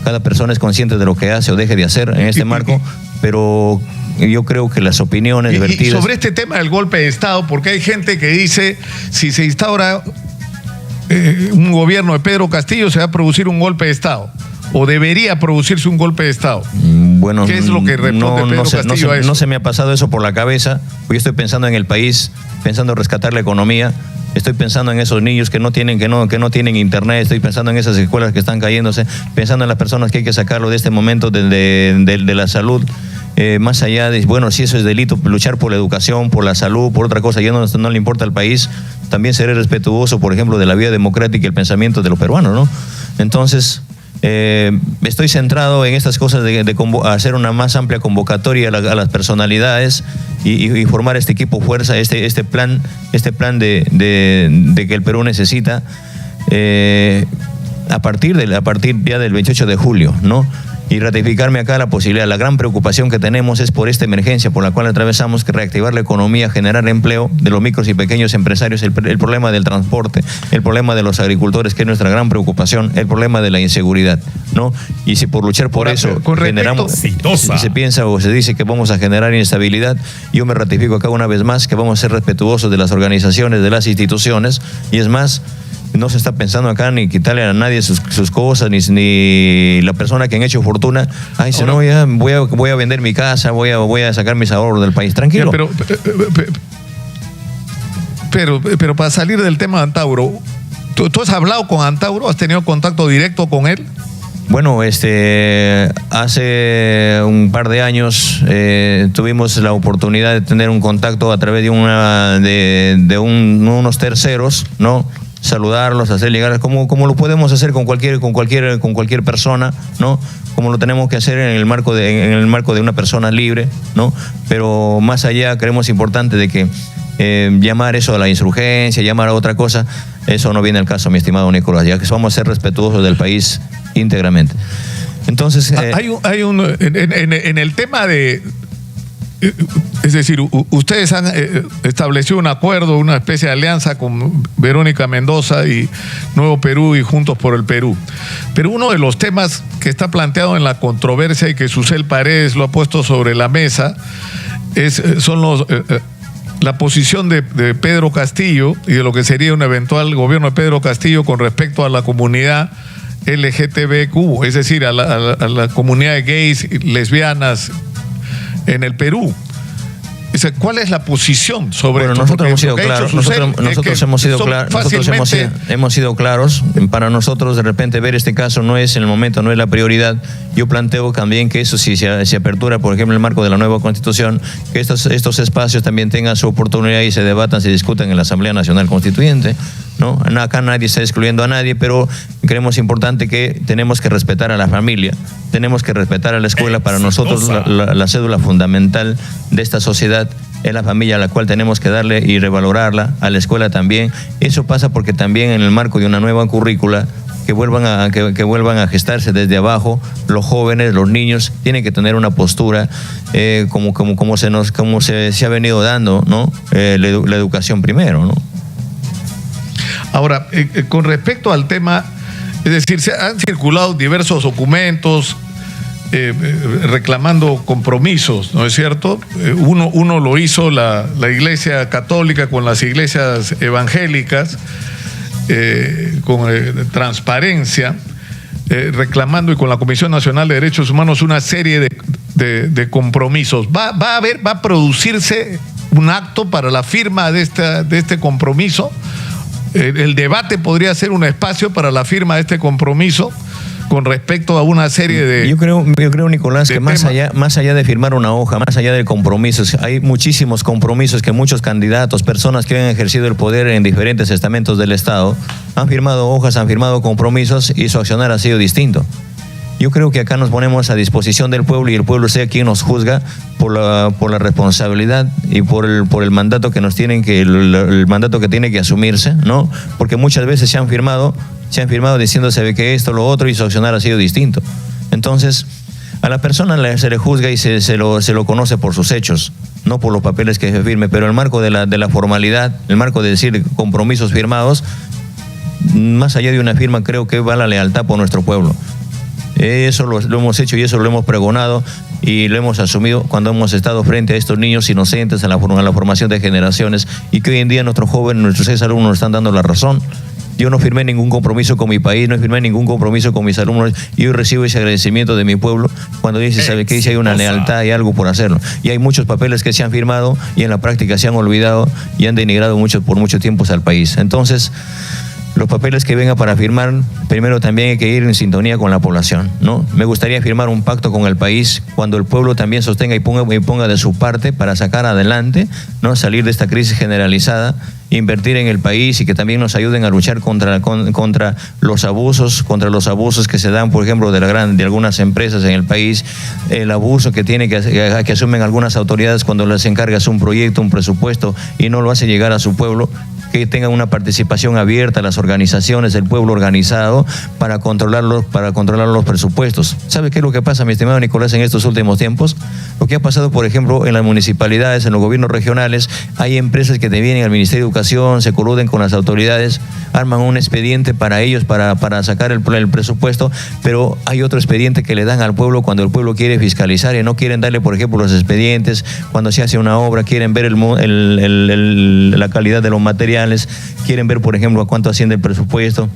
Cada persona es consciente de lo que hace o deje de hacer en este marco, pero yo creo que las opiniones vertidas... Y sobre este tema del golpe de Estado, porque hay gente que dice, si se instaura un gobierno de Pedro Castillo, se va a producir un golpe de Estado, o debería producirse un golpe de Estado. Bueno, ¿qué es lo que responde Pedro Castillo a eso? No se me ha pasado eso por la cabeza, porque yo estoy pensando en el país, pensando en rescatar la economía. Estoy pensando en esos niños que no tienen internet, estoy pensando en esas escuelas que están cayéndose, pensando en las personas que hay que sacarlo de este momento de la salud. Más allá de, bueno, si eso es delito, luchar por la educación, por la salud, por otra cosa, ya no le importa al país, también seré respetuoso, por ejemplo, de la vida democrática y el pensamiento de los peruanos, ¿no? Entonces, Estoy centrado en estas cosas de hacer una más amplia convocatoria a las personalidades y formar este equipo fuerza, este plan de que el Perú necesita a partir ya del 28 de julio, ¿no? Y ratificarme acá la posibilidad, la gran preocupación que tenemos es por esta emergencia por la cual atravesamos, que reactivar la economía, generar empleo de los micros y pequeños empresarios, el problema del transporte, el problema de los agricultores, que es nuestra gran preocupación, el problema de la inseguridad, ¿no? Y si por luchar por eso generamos, si se piensa o se dice que vamos a generar inestabilidad, yo me ratifico acá una vez más que vamos a ser respetuosos de las organizaciones, de las instituciones, y es más, no se está pensando acá ni quitarle a nadie sus cosas, ni la persona que han hecho fortuna. Ay, si no, ya voy a vender mi casa, voy a sacar mis ahorros del país. Tranquilo. Pero para salir del tema de Antauro, ¿tú has hablado con Antauro? ¿Has tenido contacto directo con él? Bueno, hace un par de años tuvimos la oportunidad de tener un contacto a través de unos terceros, ¿no? Saludarlos, hacer llegar, como lo podemos hacer con cualquier persona, ¿no? Como lo tenemos que hacer en el marco de una persona libre, ¿no? Pero más allá creemos importante de que llamar eso a la insurgencia, llamar a otra cosa, eso no viene al caso, mi estimado Nicolás, ya que vamos a ser respetuosos del país íntegramente. Entonces en el tema de, es decir, ustedes han establecido un acuerdo, una especie de alianza con Verónica Mendoza y Nuevo Perú y Juntos por el Perú. Pero uno de los temas que está planteado en la controversia y que Susel Paredes lo ha puesto sobre la mesa son la posición de Pedro Castillo y de lo que sería un eventual gobierno de Pedro Castillo con respecto a la comunidad LGTBQ, es decir, a la comunidad de gays, lesbianas en el Perú. ¿Cuál es la posición sobre esto? Nosotros hemos sido claros. Nosotros hemos sido claros. Para nosotros, de repente, ver este caso no es en el momento, no es la prioridad. Yo planteo también que eso, si se apertura, por ejemplo, en el marco de la nueva Constitución, que estos espacios también tengan su oportunidad y se debatan, se discutan en la Asamblea Nacional Constituyente, ¿no? Acá nadie está excluyendo a nadie, pero creemos importante que tenemos que respetar a la familia, tenemos que respetar a la escuela. Para nosotros la cédula fundamental de esta sociedad es la familia, a la cual tenemos que darle y revalorarla, a la escuela también. Eso pasa porque también en el marco de una nueva currícula que vuelvan a gestarse desde abajo, los jóvenes, los niños tienen que tener una postura como se ha venido dando, ¿no? La educación primero, ¿no? Ahora, con respecto al tema, es decir, se han circulado diversos documentos reclamando compromisos, ¿no es cierto? Uno lo hizo la Iglesia Católica con las iglesias evangélicas, con transparencia, reclamando, y con la Comisión Nacional de Derechos Humanos, una serie de compromisos. ¿Va a producirse un acto para la firma de este compromiso? El debate podría ser un espacio para la firma de este compromiso con respecto a una serie de... Yo creo, Nicolás, que más allá de firmar una hoja, más allá de compromisos, hay muchísimos compromisos que muchos candidatos, personas que han ejercido el poder en diferentes estamentos del Estado, han firmado hojas, han firmado compromisos y su accionar ha sido distinto. Yo creo que acá nos ponemos a disposición del pueblo y el pueblo sea quien nos juzga por la responsabilidad y por el mandato que nos tienen el mandato que tiene que asumirse, ¿no? Porque muchas veces se han firmado diciéndose que esto, lo otro, y su accionar ha sido distinto. Entonces, a la persona se le juzga y se lo conoce por sus hechos, no por los papeles que se firme, pero el marco de la formalidad, el marco de decir compromisos firmados, más allá de una firma, creo que va la lealtad por nuestro pueblo. Eso lo hemos hecho y eso lo hemos pregonado y lo hemos asumido cuando hemos estado frente a estos niños inocentes, a la formación de generaciones, y que hoy en día nuestros jóvenes, nuestros 6 alumnos nos están dando la razón. Yo no firmé ningún compromiso con mi país, no firmé ningún compromiso con mis alumnos, y hoy recibo ese agradecimiento de mi pueblo cuando dice, ¿sabe qué? Dice, hay una lealtad y algo por hacerlo. Y hay muchos papeles que se han firmado y en la práctica se han olvidado y han denigrado por mucho tiempo al país. Entonces, los papeles que venga para firmar, primero también hay que ir en sintonía con la población, ¿no? Me gustaría firmar un pacto con el país cuando el pueblo también sostenga y ponga de su parte para sacar adelante, ¿no? Salir de esta crisis generalizada, invertir en el país y que también nos ayuden a luchar contra los abusos que se dan, por ejemplo, de algunas empresas en el país, el abuso que asumen algunas autoridades cuando les encargas un proyecto, un presupuesto y no lo hace llegar a su pueblo, que tengan una participación abierta las organizaciones, el pueblo organizado para controlar los presupuestos. ¿Sabe qué es lo que pasa, mi estimado Nicolás, en estos últimos tiempos? Lo que ha pasado, por ejemplo, en las municipalidades, en los gobiernos regionales, hay empresas que te vienen al Ministerio de Educación, se coluden con las autoridades, arman un expediente para ellos, para sacar el presupuesto, pero hay otro expediente que le dan al pueblo cuando el pueblo quiere fiscalizar y no quieren darle, por ejemplo, los expedientes, cuando se hace una obra, quieren ver la calidad de los materiales, quieren ver, por ejemplo, a cuánto asciende el presupuesto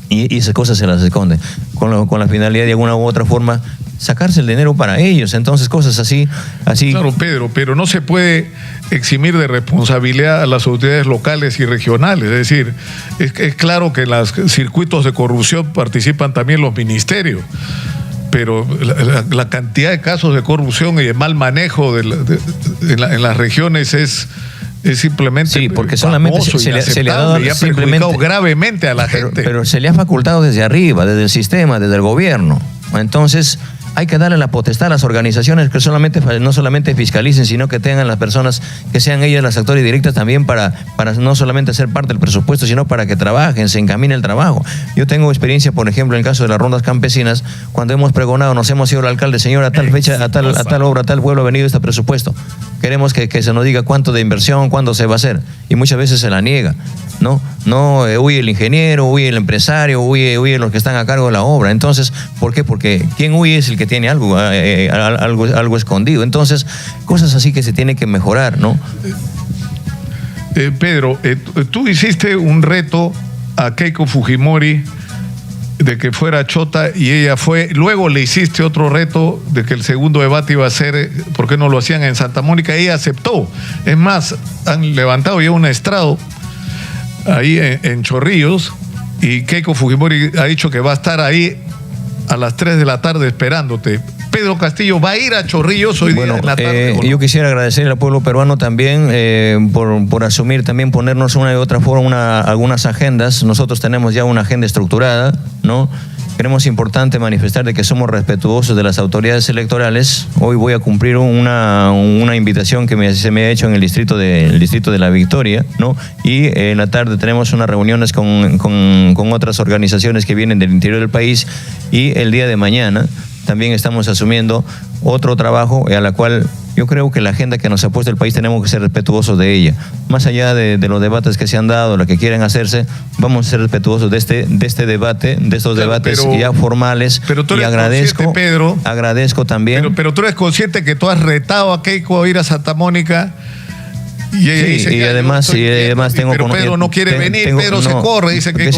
y esas cosas se las esconden con la finalidad de alguna u otra forma sacarse el dinero para ellos. Entonces cosas así. Claro, Pedro, pero no se puede eximir de responsabilidad a las autoridades locales y regionales. Es decir, es claro que en los circuitos de corrupción participan también los ministerios, pero la cantidad de casos de corrupción y de mal manejo en las regiones es simplemente, sí, porque solamente se le ha dado y ha perjudicado gravemente a la gente. Pero se le ha facultado desde arriba, desde el sistema, desde el gobierno. Entonces hay que darle la potestad a las organizaciones que no solamente fiscalicen, sino que tengan las personas, que sean ellas las actores directas también para no solamente ser parte del presupuesto, sino para que trabajen, se encamine el trabajo. Yo tengo experiencia, por ejemplo, en el caso de las rondas campesinas, cuando hemos pregonado, nos hemos ido al alcalde, señor, a tal fecha, a tal obra, a tal pueblo ha venido este presupuesto. Queremos que se nos diga cuánto de inversión, cuándo se va a hacer. Y muchas veces se la niega, ¿no? Huye el ingeniero, huye el empresario, huye los que están a cargo de la obra. Entonces, ¿por qué? Porque quien huye es el que tiene algo escondido. Entonces, cosas así que se tienen que mejorar, ¿no? Pedro, tú hiciste un reto a Keiko Fujimori de que fuera chota y ella fue. Luego le hiciste otro reto de que el segundo debate iba a ser ¿por qué no lo hacían en Santa Mónica? Ella aceptó. Es más, han levantado ya un estrado ahí en Chorrillos y Keiko Fujimori ha dicho que va a estar ahí a las 3 de la tarde esperándote. Pedro Castillo va a ir a Chorrillos hoy día en la tarde. Yo quisiera agradecer al pueblo peruano también por asumir, también ponernos una y otra forma algunas agendas. Nosotros tenemos ya una agenda estructurada, ¿no? Creemos importante manifestar de que somos respetuosos de las autoridades electorales. Hoy voy a cumplir una invitación que se me ha hecho en el distrito de La Victoria, ¿no? Y en la tarde tenemos unas reuniones con otras organizaciones que vienen del interior del país y el día de mañana también estamos asumiendo otro trabajo a la cual yo creo que la agenda que nos ha puesto el país tenemos que ser respetuosos de ella. Más allá de los debates que se han dado, lo que quieren hacerse, vamos a ser respetuosos de este debate, de estos debates ya formales. Pero tú eres agradezco, Pedro, agradezco también. Pero tú eres consciente que tú has retado a Keiko a ir a Santa Mónica. Y ella dice, y además tengo pero Pedro no quiere venir, Pedro se corre, dice que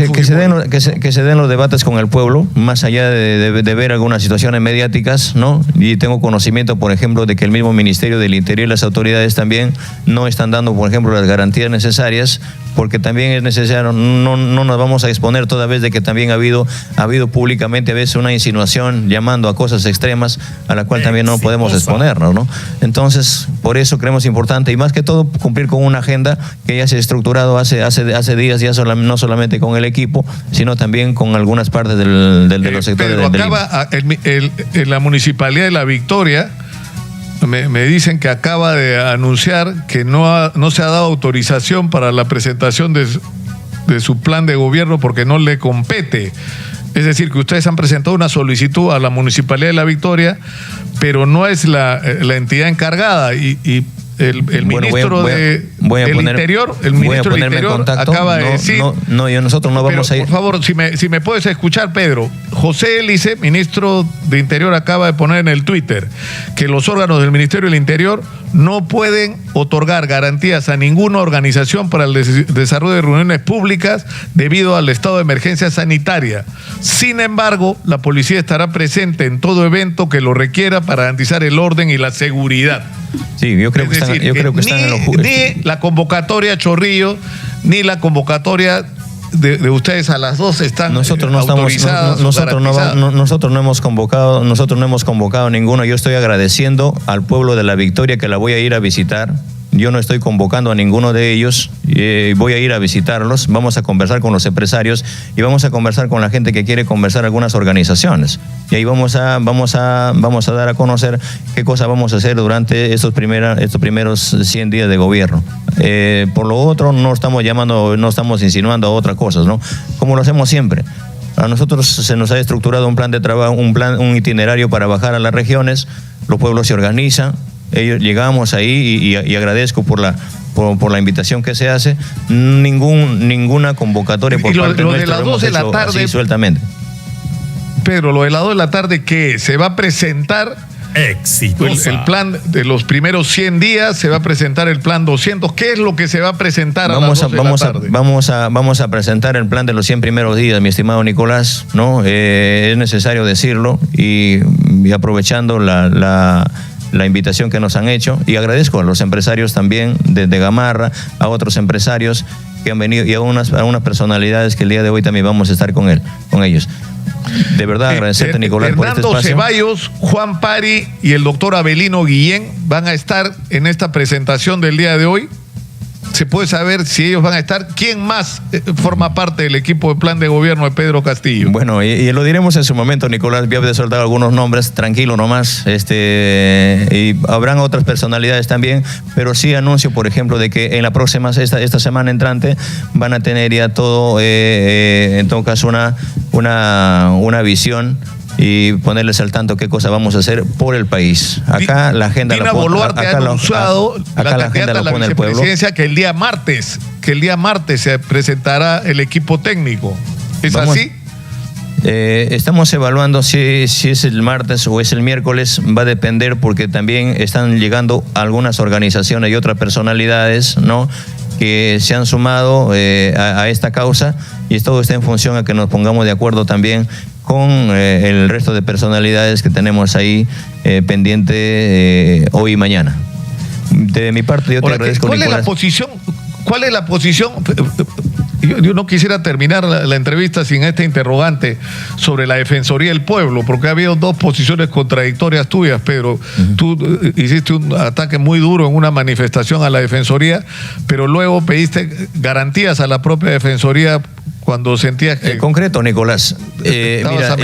se den los debates con el pueblo, más allá de ver algunas situaciones mediáticas, ¿no? Y tengo conocimiento, por ejemplo, de que el mismo Ministerio del Interior y las autoridades también no están dando, por ejemplo, las garantías necesarias, porque también es necesario, no nos vamos a exponer toda vez de que también ha habido públicamente a veces una insinuación llamando a cosas extremas a la cual también no podemos exponernos, ¿no? Entonces, por eso creemos importante, y más que todo, cumplir con una agenda que ya se ha estructurado hace días, ya no solamente con el equipo, sino también con algunas partes de los sectores Pedro, acaba en la Municipalidad de La Victoria, me dicen que acaba de anunciar que no se ha dado autorización para la presentación de su plan de gobierno porque no le compete. Es decir, que ustedes han presentado una solicitud a la Municipalidad de La Victoria, pero no es la entidad encargada y el ministro del Interior acaba de decir. Nosotros no vamos a ir. Por favor, si me puedes escuchar, Pedro. José Hélice, ministro de Interior, acaba de poner en el Twitter que los órganos del Ministerio del Interior no pueden otorgar garantías a ninguna organización para el desarrollo de reuniones públicas debido al estado de emergencia sanitaria. Sin embargo, la policía estará presente en todo evento que lo requiera para garantizar el orden y la seguridad. Sí, yo creo que están en los ni la convocatoria Chorrillo, ni la convocatoria de ustedes a las 2 están nosotros no estamos, autorizadas? nosotros no hemos convocado ninguno. Yo estoy agradeciendo al pueblo de La Victoria, que la voy a ir a visitar. Yo no estoy convocando a ninguno de ellos, voy a ir a visitarlos, vamos a conversar con los empresarios y vamos a conversar con la gente que quiere conversar, algunas organizaciones. Y ahí vamos a dar a conocer qué cosa vamos a hacer durante estos primeros 100 días de gobierno. Por lo otro, no estamos insinuando a otras cosas, ¿no? Como lo hacemos siempre. A nosotros se nos ha estructurado un plan de trabajo, un itinerario para bajar a las regiones, los pueblos se organizan. Llegamos ahí y agradezco por la invitación que se hace. Ninguna convocatoria por parte nuestra. De las 2 de la tarde, así sueltamente. Pedro, lo de las 2 de la tarde, ¿qué? ¿Se va a presentar el plan de los primeros 100 días? ¿Se va a presentar el plan 200? ¿Qué es lo que se va a presentar a las 2 de la tarde? Vamos a presentar el plan de los 100 primeros días, mi estimado Nicolás, ¿no? Es necesario decirlo y aprovechando la invitación que nos han hecho, y agradezco a los empresarios también de Gamarra, a otros empresarios que han venido y a unas personalidades que el día de hoy también vamos a estar con ellos. De verdad, agradecerte, Nicolás, por este espacio. Hernando Ceballos, Juan Pari y el doctor Abelino Guillén van a estar en esta presentación del día de hoy. ¿Se puede saber si ellos van a estar? ¿Quién más forma parte del equipo de plan de gobierno de Pedro Castillo? Bueno, y lo diremos en su momento, Nicolás. Voy a soltar algunos nombres, tranquilo nomás. Y habrán otras personalidades también, pero sí anuncio, por ejemplo, de que en la próxima, esta semana entrante, van a tener ya todo, en todo caso, una visión y ponerles al tanto qué cosa vamos a hacer por el país. Acá la agenda Dina Boluarte ha anunciado, la candidata a la vicepresidencia, que el día martes se presentará el equipo técnico. ¿Es así? Estamos evaluando si es el martes o es el miércoles, va a depender, porque también están llegando algunas organizaciones y otras personalidades, ¿no?, que se han sumado a esta causa, y todo está en función a que nos pongamos de acuerdo también con el resto de personalidades que tenemos ahí pendiente hoy y mañana. De mi parte, yo te agradezco, ¿Cuál Nicolás. ¿Cuál es la posición? Yo no quisiera terminar la entrevista sin este interrogante sobre la Defensoría del Pueblo, porque ha habido 2 posiciones contradictorias tuyas, Pedro. Tú hiciste un ataque muy duro en una manifestación a la Defensoría, pero luego pediste garantías a la propia Defensoría cuando sentías que... En concreto, Nicolás, mira,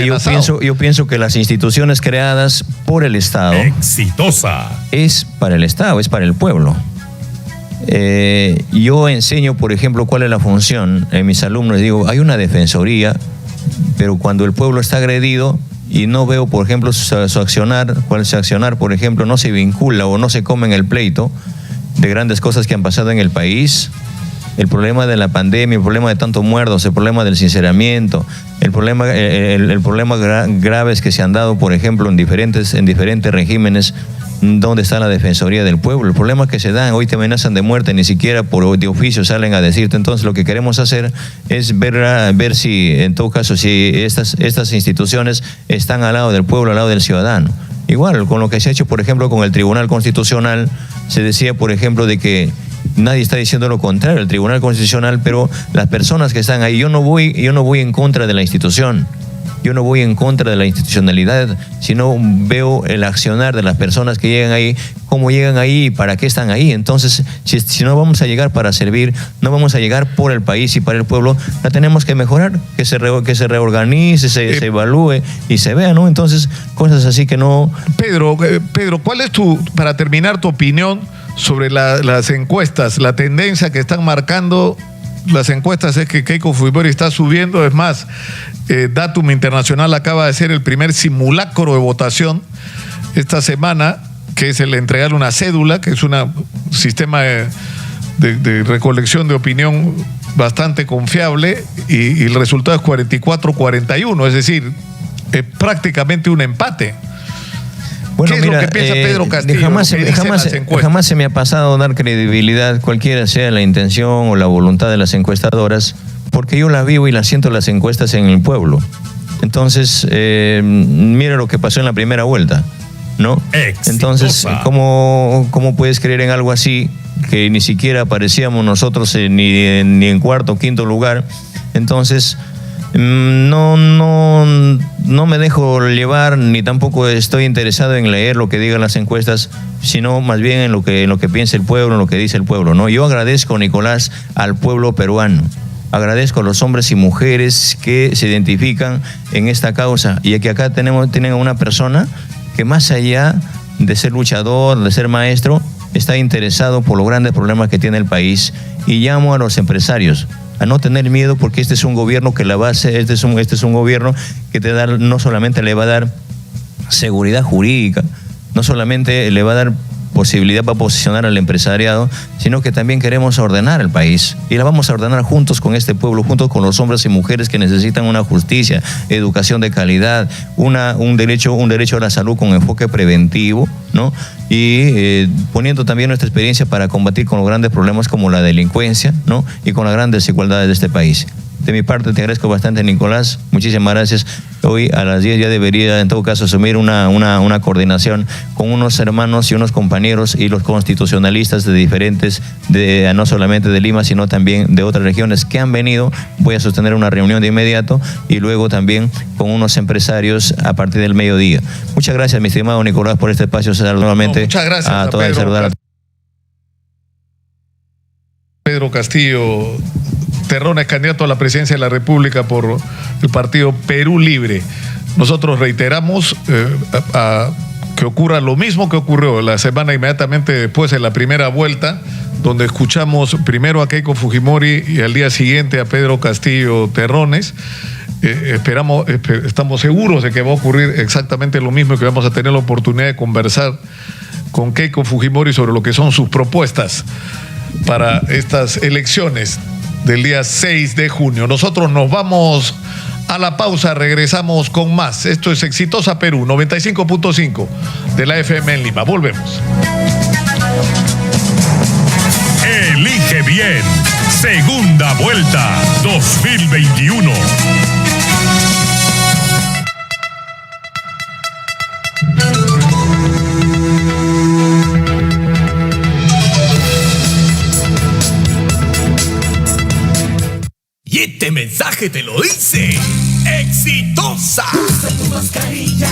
yo pienso que las instituciones creadas por el Estado... Exitosa. Es para el Estado, es para el pueblo. Yo enseño, por ejemplo, cuál es la función en mis alumnos. Digo, hay una defensoría, pero cuando el pueblo está agredido y no veo, por ejemplo, su accionar, por ejemplo, no se vincula o no se come en el pleito de grandes cosas que han pasado en el país, el problema de la pandemia, el problema de tantos muertos, el problema del sinceramiento, el problema graves que se han dado, por ejemplo, en diferentes regímenes. ¿Dónde está la Defensoría del Pueblo? El problema que se dan, hoy te amenazan de muerte, ni siquiera de oficio salen a decirte. Entonces lo que queremos hacer es ver si, en todo caso, si estas instituciones están al lado del pueblo, al lado del ciudadano. Igual, con lo que se ha hecho, por ejemplo, con el Tribunal Constitucional, se decía, por ejemplo, de que nadie está diciendo lo contrario, el Tribunal Constitucional, pero las personas que están ahí, yo no voy en contra de la institución. Yo no voy en contra de la institucionalidad, sino veo el accionar de las personas que llegan ahí, cómo llegan ahí y para qué están ahí. Entonces, si no vamos a llegar para servir, no vamos a llegar por el país y para el pueblo, la tenemos que mejorar, que se reorganice, se evalúe y se vea, ¿no? Entonces, cosas así que no... Pedro, ¿cuál es para terminar, tu opinión sobre las encuestas, la tendencia que están marcando las encuestas? Es que Keiko Fujimori está subiendo, es más, Datum Internacional acaba de hacer el primer simulacro de votación esta semana, que es el entregarle una cédula, que es un sistema de recolección de opinión bastante confiable, y el resultado es 44-41, es decir, prácticamente un empate. Bueno, ¿Qué es lo que piensa Pedro Castillo? Jamás se me ha pasado dar credibilidad, cualquiera sea la intención o la voluntad de las encuestadoras, porque yo la vivo y la siento las encuestas en el pueblo. Entonces, mira lo que pasó en la primera vuelta, ¿no? Exitosa. Entonces, ¿cómo puedes creer en algo así, que ni siquiera aparecíamos nosotros ni en cuarto o quinto lugar? Entonces, no me dejo llevar, ni tampoco estoy interesado en leer lo que digan las encuestas, sino más bien en lo que piensa el pueblo, en lo que dice el pueblo, ¿no? Yo agradezco, Nicolás, al pueblo peruano. Agradezco a los hombres y mujeres que se identifican en esta causa, y que acá tienen a una persona que, más allá de ser luchador, de ser maestro, está interesado por los grandes problemas que tiene el país. Y llamo a los empresarios a no tener miedo, porque este es un gobierno que la base, este es un gobierno que no solamente le va a dar seguridad jurídica, no solamente le va a dar posibilidad para posicionar al empresariado, sino que también queremos ordenar el país, y la vamos a ordenar juntos con este pueblo, juntos con los hombres y mujeres que necesitan una justicia, educación de calidad, un derecho a la salud con enfoque preventivo, ¿no? Y poniendo también nuestra experiencia para combatir con los grandes problemas como la delincuencia, ¿no? Y con las grandes desigualdades de este país. De mi parte te agradezco bastante, Nicolás, muchísimas gracias. Hoy a las 10 ya debería en todo caso asumir una coordinación con unos hermanos y unos compañeros y los constitucionalistas de diferentes, no solamente de Lima, sino también de otras regiones que han venido. Voy a sostener una reunión de inmediato, y luego también con unos empresarios a partir del mediodía. Muchas gracias, mi estimado Nicolás, por este espacio. Nuevamente muchas gracias a toda Pedro, Pedro Castillo Terrones, candidato a la presidencia de la República por el partido Perú Libre. Nosotros reiteramos que ocurra lo mismo que ocurrió la semana inmediatamente después de la primera vuelta, donde escuchamos primero a Keiko Fujimori y al día siguiente a Pedro Castillo Terrones. Estamos seguros de que va a ocurrir exactamente lo mismo, y que vamos a tener la oportunidad de conversar con Keiko Fujimori sobre lo que son sus propuestas para estas elecciones del día 6 de junio. Nosotros nos vamos a la pausa, regresamos con más. Esto es Exitosa Perú, 95.5 de la FM en Lima. Volvemos. Elige bien. Segunda vuelta 2021. Y este mensaje te lo dice Exitosa. Usa tu mascarilla,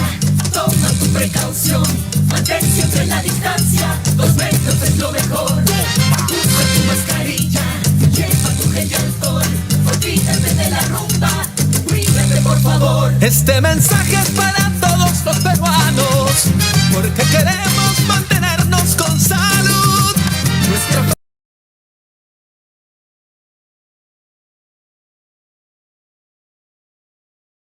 toma tu precaución, mantén siempre la distancia, 2 metros es lo mejor. Usa tu mascarilla, lleva tu gel y alcohol, olvídate de la rumba, cuídate por favor. Este mensaje es para todos los peruanos.